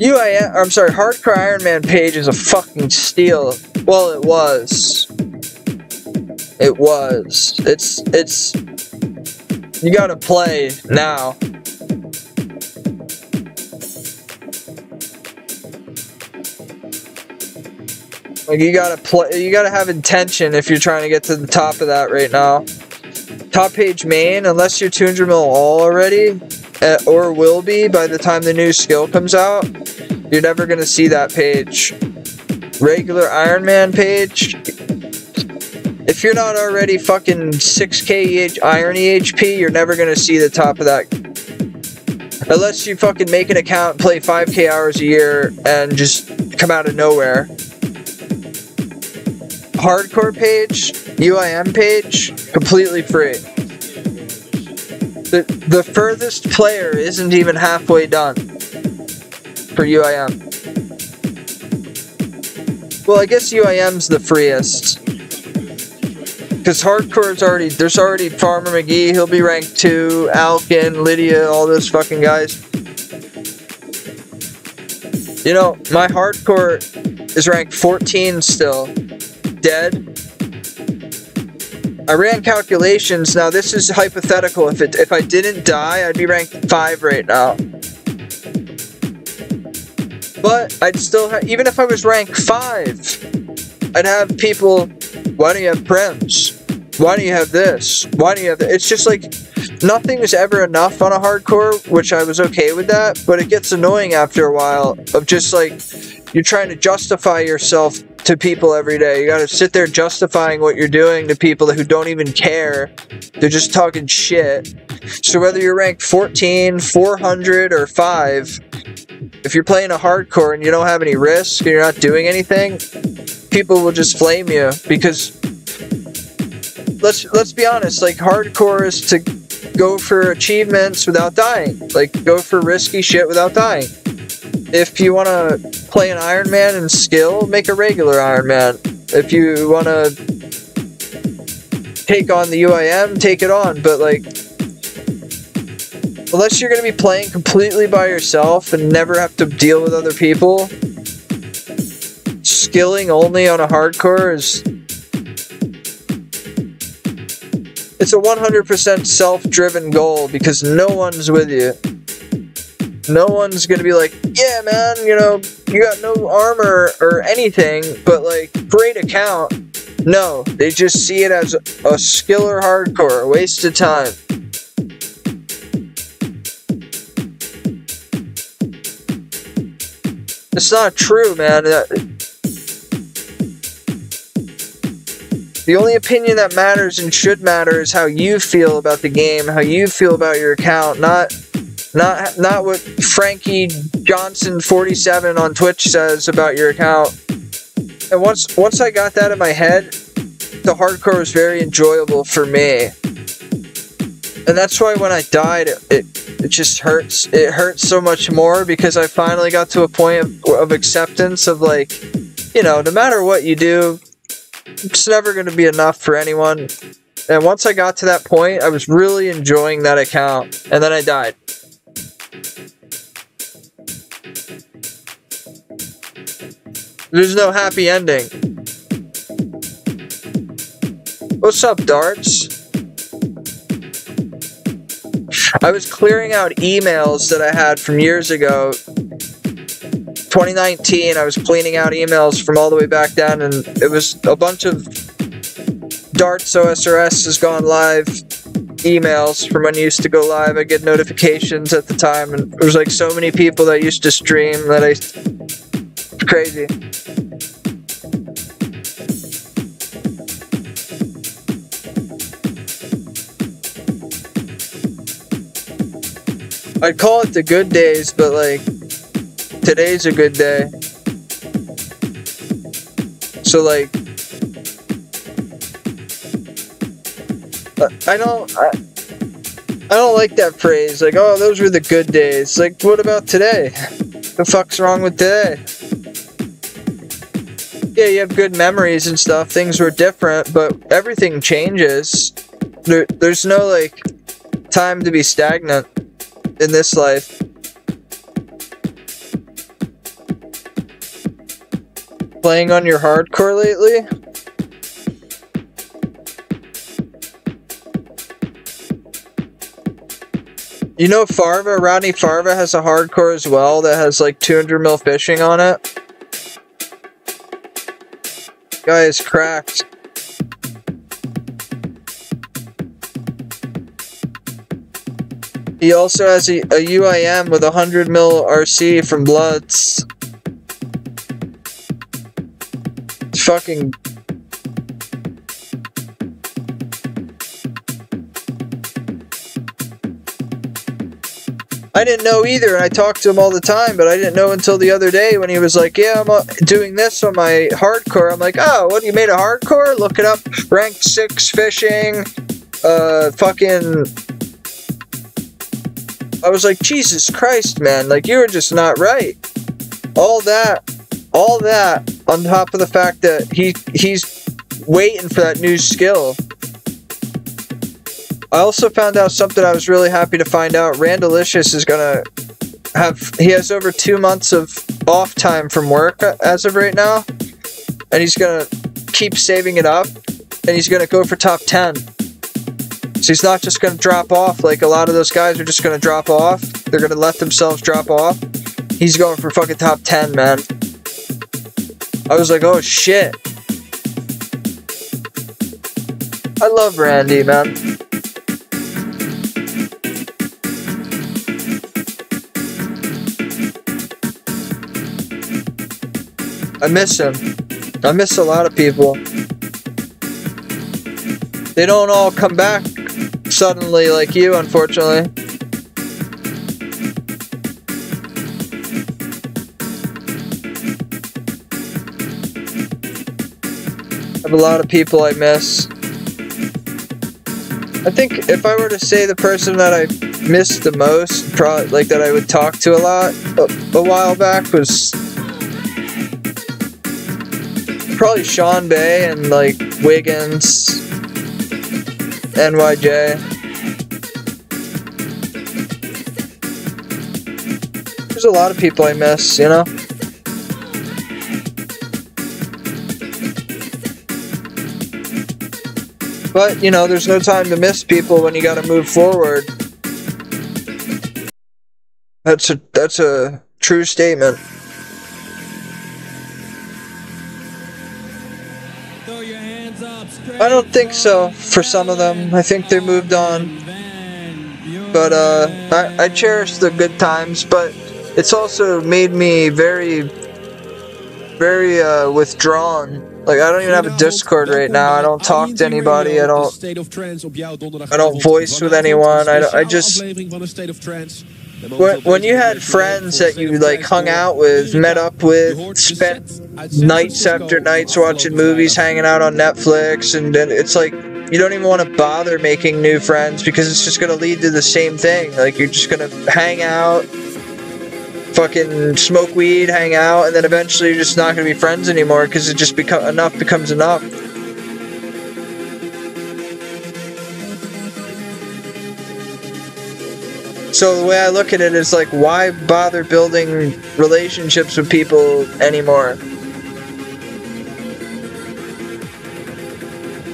Hardcore Iron Man page is a fucking steal. Well, it was. It was. It's. You gotta play now. Like, you gotta play. You gotta have intention if you're trying to get to the top of that right now. Top page main, unless you're 200 mil all already. Or will be by the time the new skill comes out, you're never going to see that page. Regular Iron Man page, if you're not already fucking 6k iron EHP, you're never going to see the top of that. Unless you fucking make an account, play 5k hours a year, and just come out of nowhere. Hardcore page, UIM page, completely free. The furthest player isn't even halfway done for UIM. Well, I guess UIM's the freest. Because hardcore's already, there's already Farmer McGee, he'll be ranked 2, Alkin, Lydia, all those fucking guys. You know, my hardcore is ranked 14 still. Dead. I ran calculations. Now this is hypothetical. If I didn't die, I'd be ranked 5 right now. But I'd still have, even if I was ranked 5, I'd have people, why don't you have prems? Why don't you have this? Why don't you have that? It's just like, nothing was ever enough on a hardcore, which I was okay with that, but it gets annoying after a while of just like, you're trying to justify yourself to people every day. You gotta sit there justifying what you're doing to people who don't even care. They're just talking shit. So whether you're ranked 14, 400, or 5, if you're playing a hardcore and you don't have any risk and you're not doing anything, people will just flame you. Because let's be honest, like, hardcore is to go for achievements without dying. Like, go for risky shit without dying. If you want to play an Iron Man and skill, make a regular Iron Man. If you want to take on the UIM, take it on. But, like, unless you're going to be playing completely by yourself and never have to deal with other people, skilling only on a hardcore is... It's a 100% self-driven goal because no one's with you. No one's gonna be like, yeah, man, you know, you got no armor or anything, but, like, great account. No, they just see it as a skiller hardcore, a waste of time. It's not true, man. The only opinion that matters and should matter is how you feel about the game, how you feel about your account, not what Frankie Johnson 47 on Twitch says about your account. And once I got that in my head, the hardcore was very enjoyable for me. And that's why when I died, it just hurts. It hurts so much more because I finally got to a point of acceptance of, like, you know, no matter what you do, it's never going to be enough for anyone. And once I got to that point, I was really enjoying that account. And then I died. There's no happy ending. What's up, Darts? I was clearing out emails that I had from years ago. 2019, I was cleaning out emails from all the way back then, and it was a bunch of Darts osrs has gone live emails from when you used to go live. I get notifications at the time, and there was like so many people that used to stream that it's crazy. I'd call it the good days, but, like, today's a good day. So like, I don't like that phrase. Like, oh, those were the good days. Like, what about today? The fuck's wrong with today? Yeah, you have good memories and stuff. Things were different, but everything changes. There's no like time to be stagnant in this life. Playing on your hardcore lately? You know Farva, Rodney Farva has a hardcore as well that has like 200 mil fishing on it. Guy is cracked. He also has a UIM with 100 mil RC from Bloods. It's fucking... I didn't know either, and I talked to him all the time, but I didn't know until the other day when he was like, yeah, I'm doing this on my hardcore. I'm like, oh, what, you made a hardcore? Look it up. Ranked 6 fishing. Fucking... I was like, Jesus Christ, man. Like, you were just not right. All that on top of the fact that he's waiting for that new skill. I also found out something I was really happy to find out. Randalicious is gonna he has over 2 months of off time from work as of right now. And he's gonna keep saving it up. And he's gonna go for top 10. So he's not just gonna drop off like a lot of those guys are just gonna drop off. They're gonna let themselves drop off. He's going for fucking top 10, man. I was like, oh shit. I love Randy, man. I miss him. I miss a lot of people. They don't all come back suddenly like you, unfortunately. I have a lot of people I miss. I think if I were to say the person that I missed the most, probably like that I would talk to a lot a while back was probably Sean Bay and like Wiggins, NYJ. There's a lot of people I miss, you know? But, you know, there's no time to miss people when you gotta move forward. That's a true statement. I don't think so for some of them. I think they moved on. But I cherish the good times, but it's also made me very withdrawn. Like, I don't even have a Discord right now. I don't talk to anybody. I don't voice with anyone. I just... When you had friends that you, like, hung out with, met up with, spent nights after nights watching movies, hanging out on Netflix, and then it's like, you don't even want to bother making new friends because it's just going to lead to the same thing. Like, you're just going to hang out, fucking smoke weed, hang out, and then eventually you're just not going to be friends anymore because it just enough becomes enough. So the way I look at it is like, why bother building relationships with people anymore?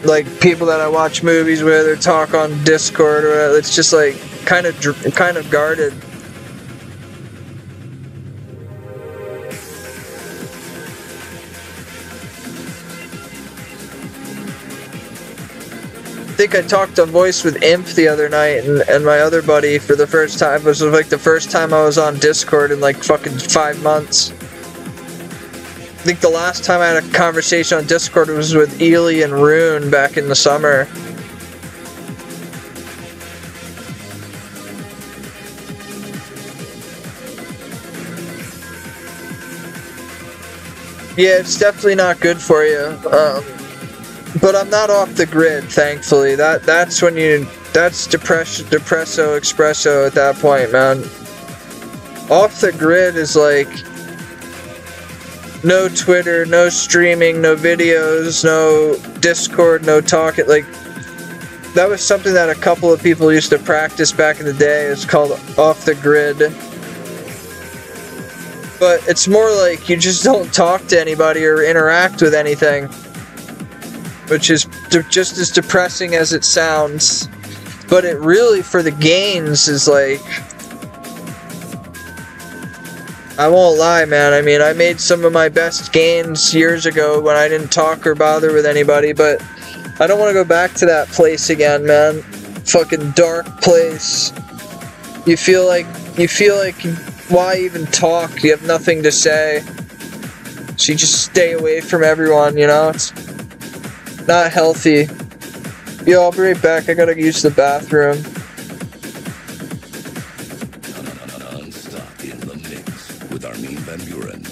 Like people that I watch movies with or talk on Discord or whatever, it's just like kind of guarded. I think I talked on voice with Imp the other night and my other buddy for the first time. It was like the first time I was on Discord in like fucking 5 months. I think the last time I had a conversation on Discord was with Ely and Rune back in the summer. Yeah, it's definitely not good for you. But I'm not off the grid, thankfully. That's when that's depresso espresso at that point, man. Off the grid is like no Twitter, no streaming, no videos, no Discord, no talking. Like, that was something that a couple of people used to practice back in the day. It's called off the grid. But it's more like you just don't talk to anybody or interact with anything. Which is just as depressing as it sounds. But it really, for the gains, is like... I won't lie, man. I mean, I made some of my best gains years ago when I didn't talk or bother with anybody, but I don't want to go back to that place again, man. Fucking dark place. You feel like, why even talk? You have nothing to say. So you just stay away from everyone, you know? It's not healthy. Yo, I'll be right back. I gotta use the bathroom. Non-stop in the mix with Armin van Buren.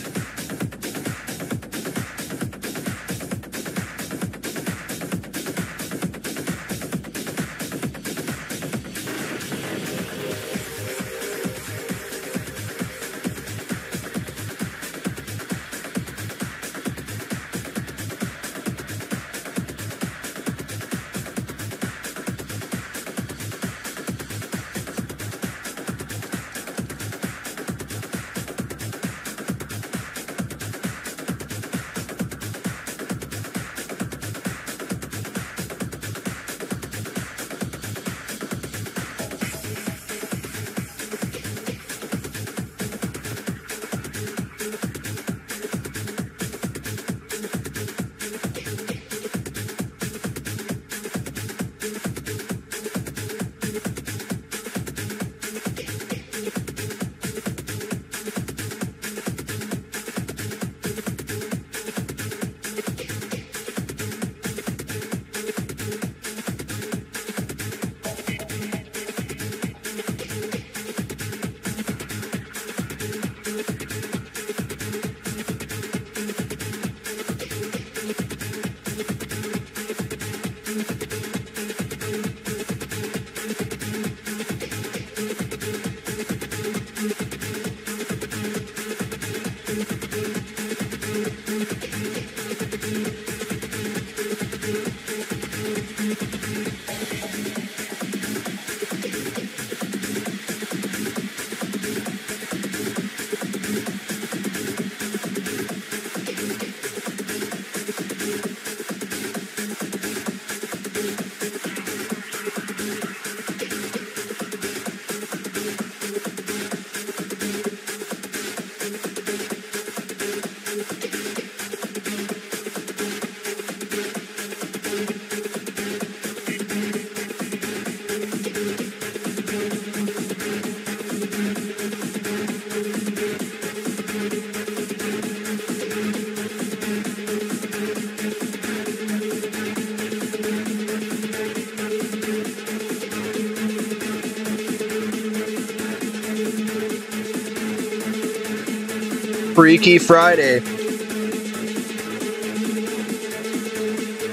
Freaky Friday.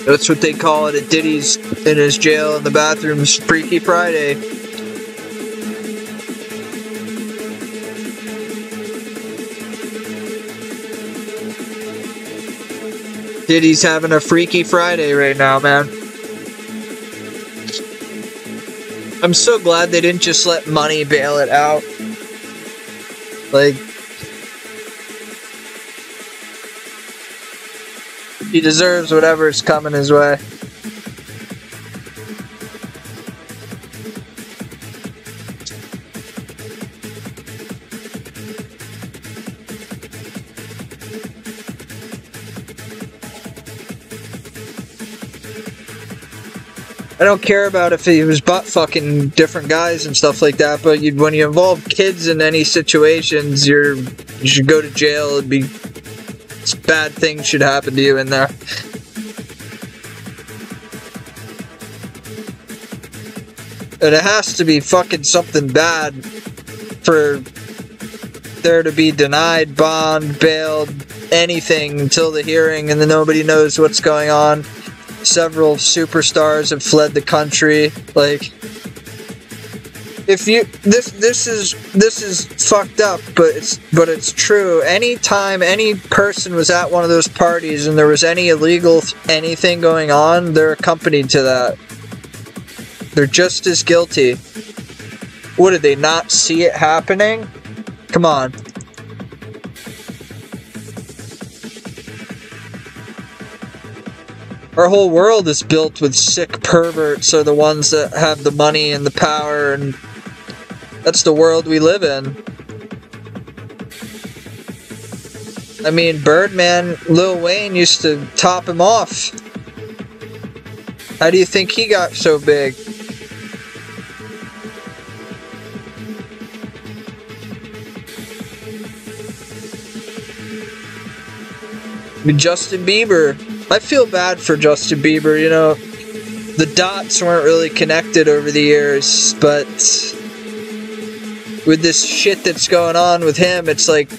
That's what they call it at Diddy's in his jail in the bathrooms. Freaky Friday. Diddy's having a Freaky Friday right now, man. I'm so glad they didn't just let money bail it out. Like, he deserves whatever's coming his way. I don't care about if he was butt fucking different guys and stuff like that, but when you involve kids in any situations, you should go to jail. It'd be bad things should happen to you in there. And it has to be fucking something bad for there to be denied bond, bailed, anything until the hearing, and then nobody knows what's going on. Several superstars have fled the country. Like, if you this is fucked up, but it's true. Anytime any person was at one of those parties and there was any illegal anything going on, they're accompanied to that. They're just as guilty. What, did they not see it happening? Come on. Our whole world is built with sick perverts, are the ones that have the money and the power, and that's the world we live in. I mean, Birdman, Lil Wayne used to top him off. How do you think he got so big? Justin Bieber. I feel bad for Justin Bieber, you know. The dots weren't really connected over the years, but with this shit that's going on with him, it's like,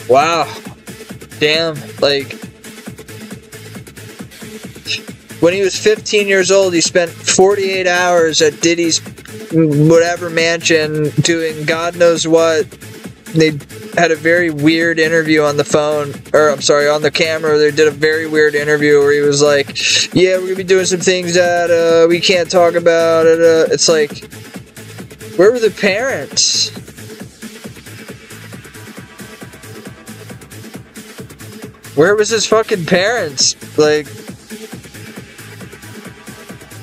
wow, damn, like, when he was 15 years old, he spent 48 hours at Diddy's whatever mansion doing God knows what. They had a very weird interview on the phone, or I'm sorry, on the camera. They did a very weird interview where he was like, yeah, we're gonna be doing some things that we can't talk about. It's like, where were the parents? Where was his fucking parents? Like,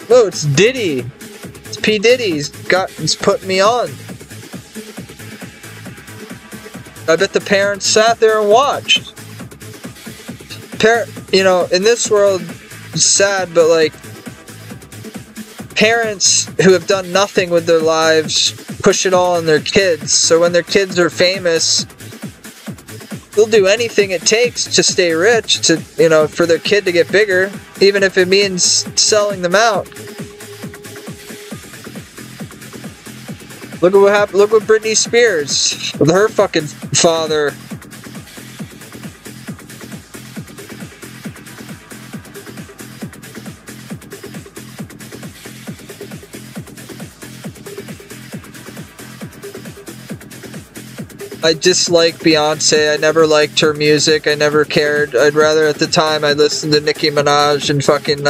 no, it's Diddy. It's P. Diddy. He's putting me on. I bet the parents sat there and watched. You know, in this world, it's sad, but like, parents who have done nothing with their lives push it all on their kids. So when their kids are famous, they'll do anything it takes to stay rich, to, you know, for their kid to get bigger, even if it means selling them out. Look at what happened. Look what Britney Spears with her fucking father. I dislike Beyonce. I never liked her music. I never cared. I'd rather, at the time, I listened to Nicki Minaj and fucking,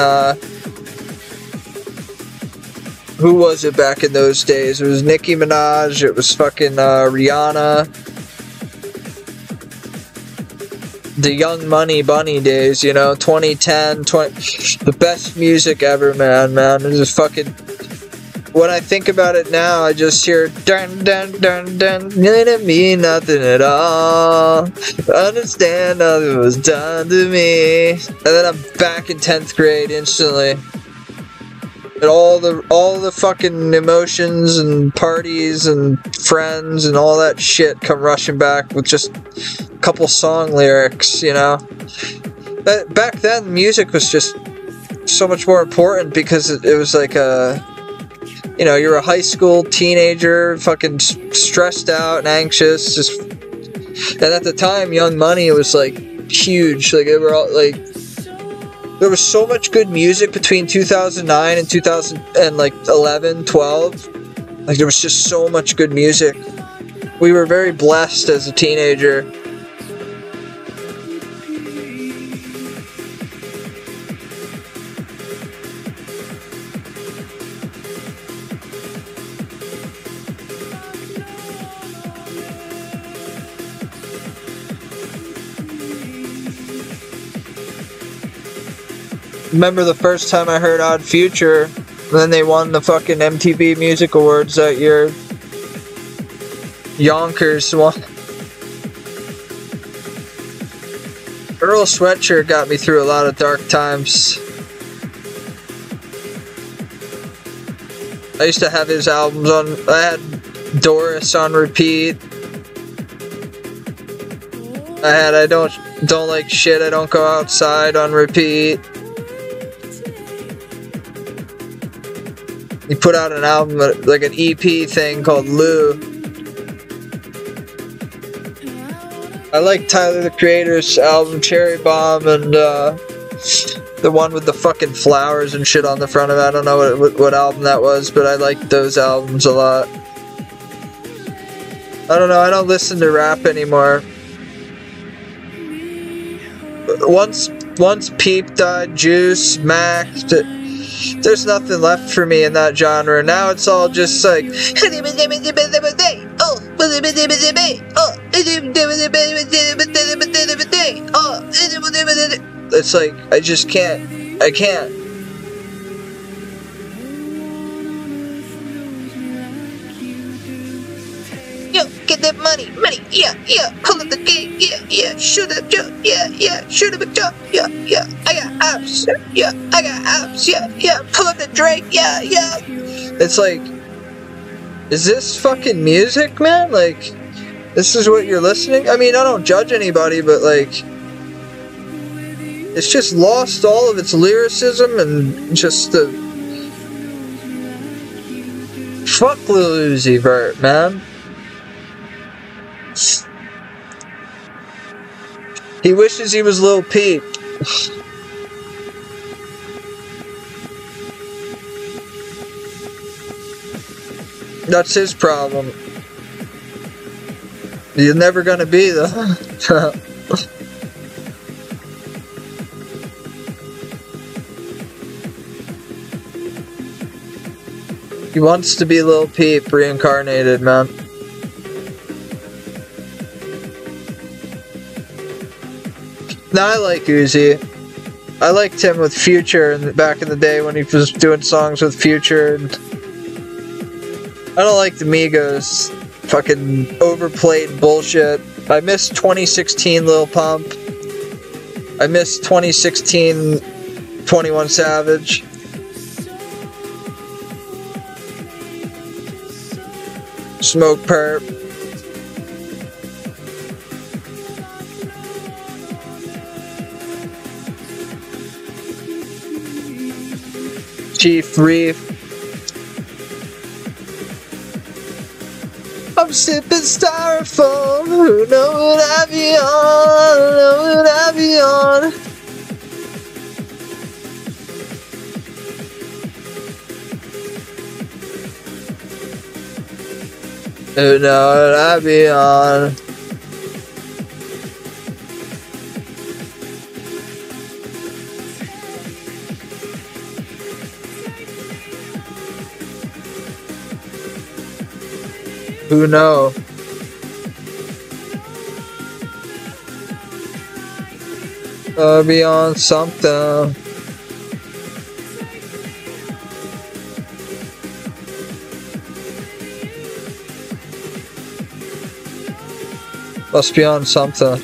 who was it back in those days? It was Nicki Minaj, it was fucking Rihanna. The Young Money Bunny days, you know, 2010, the best music ever, man. It was fucking, when I think about it now, I just hear dun dun dun dun, didn't mean nothing at all. Understand nothing was done to me. And then I'm back in 10th grade instantly. And all the fucking emotions and parties and friends and all that shit come rushing back with just a couple song lyrics, you know. But back then, music was just so much more important because it was like a, you know, you're a high school teenager, fucking stressed out and anxious. And at the time, Young Money was like huge. Like, they were all like, there was so much good music between 2009 and 2011, 12. Like, there was just so much good music. We were very blessed as a teenager. Remember the first time I heard Odd Future, and then they won the fucking MTV Music Awards that year. Yonkers won. Earl Sweatshirt got me through a lot of dark times. I used to have his albums on, I had Doris on repeat. I had I Don't Like Shit, I Don't Go Outside on repeat. He put out an album, like an EP thing called Lou. I like Tyler the Creator's album Cherry Bomb and the one with the fucking flowers and shit on the front of it. I don't know what album that was, but I like those albums a lot. I don't know, I don't listen to rap anymore. Once Peep died, Juice, Mac, there's nothing left for me in that genre. Now it's all just like it's like I just can't. I can't. Yo, get that money, yeah, pull up the game, yeah, shoot up, yeah, shoot up a job, yeah, I got apps, yeah, pull up the Drake, yeah. It's like, is this fucking music, man? Like, this is what you're listening? I mean, I don't judge anybody, but like, it's just lost all of its lyricism and just the... Fuck Lil Uzi Vert, man. He wishes he was Lil Peep. That's his problem. You're never gonna be though. He wants to be Lil Peep reincarnated, man. No, I like Uzi. I liked him with Future back in the day when he was doing songs with Future. And I don't like the Migos fucking overplayed bullshit. I miss 2016 Lil Pump. I miss 2016 21 Savage. Smoke Perp. Chief Reef. I'm sipping styrofoam. Who knows what I be on? Who knows what I be on? Who knows what I be on? Who knows? I'll be on something. Must be on something.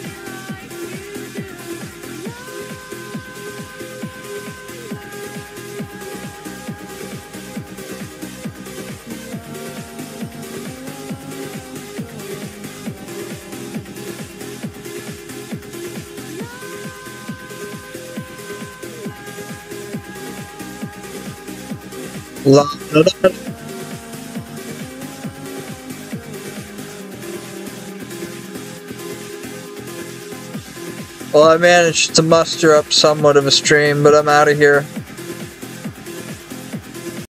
Well, I managed to muster up somewhat of a stream, but I'm out of here.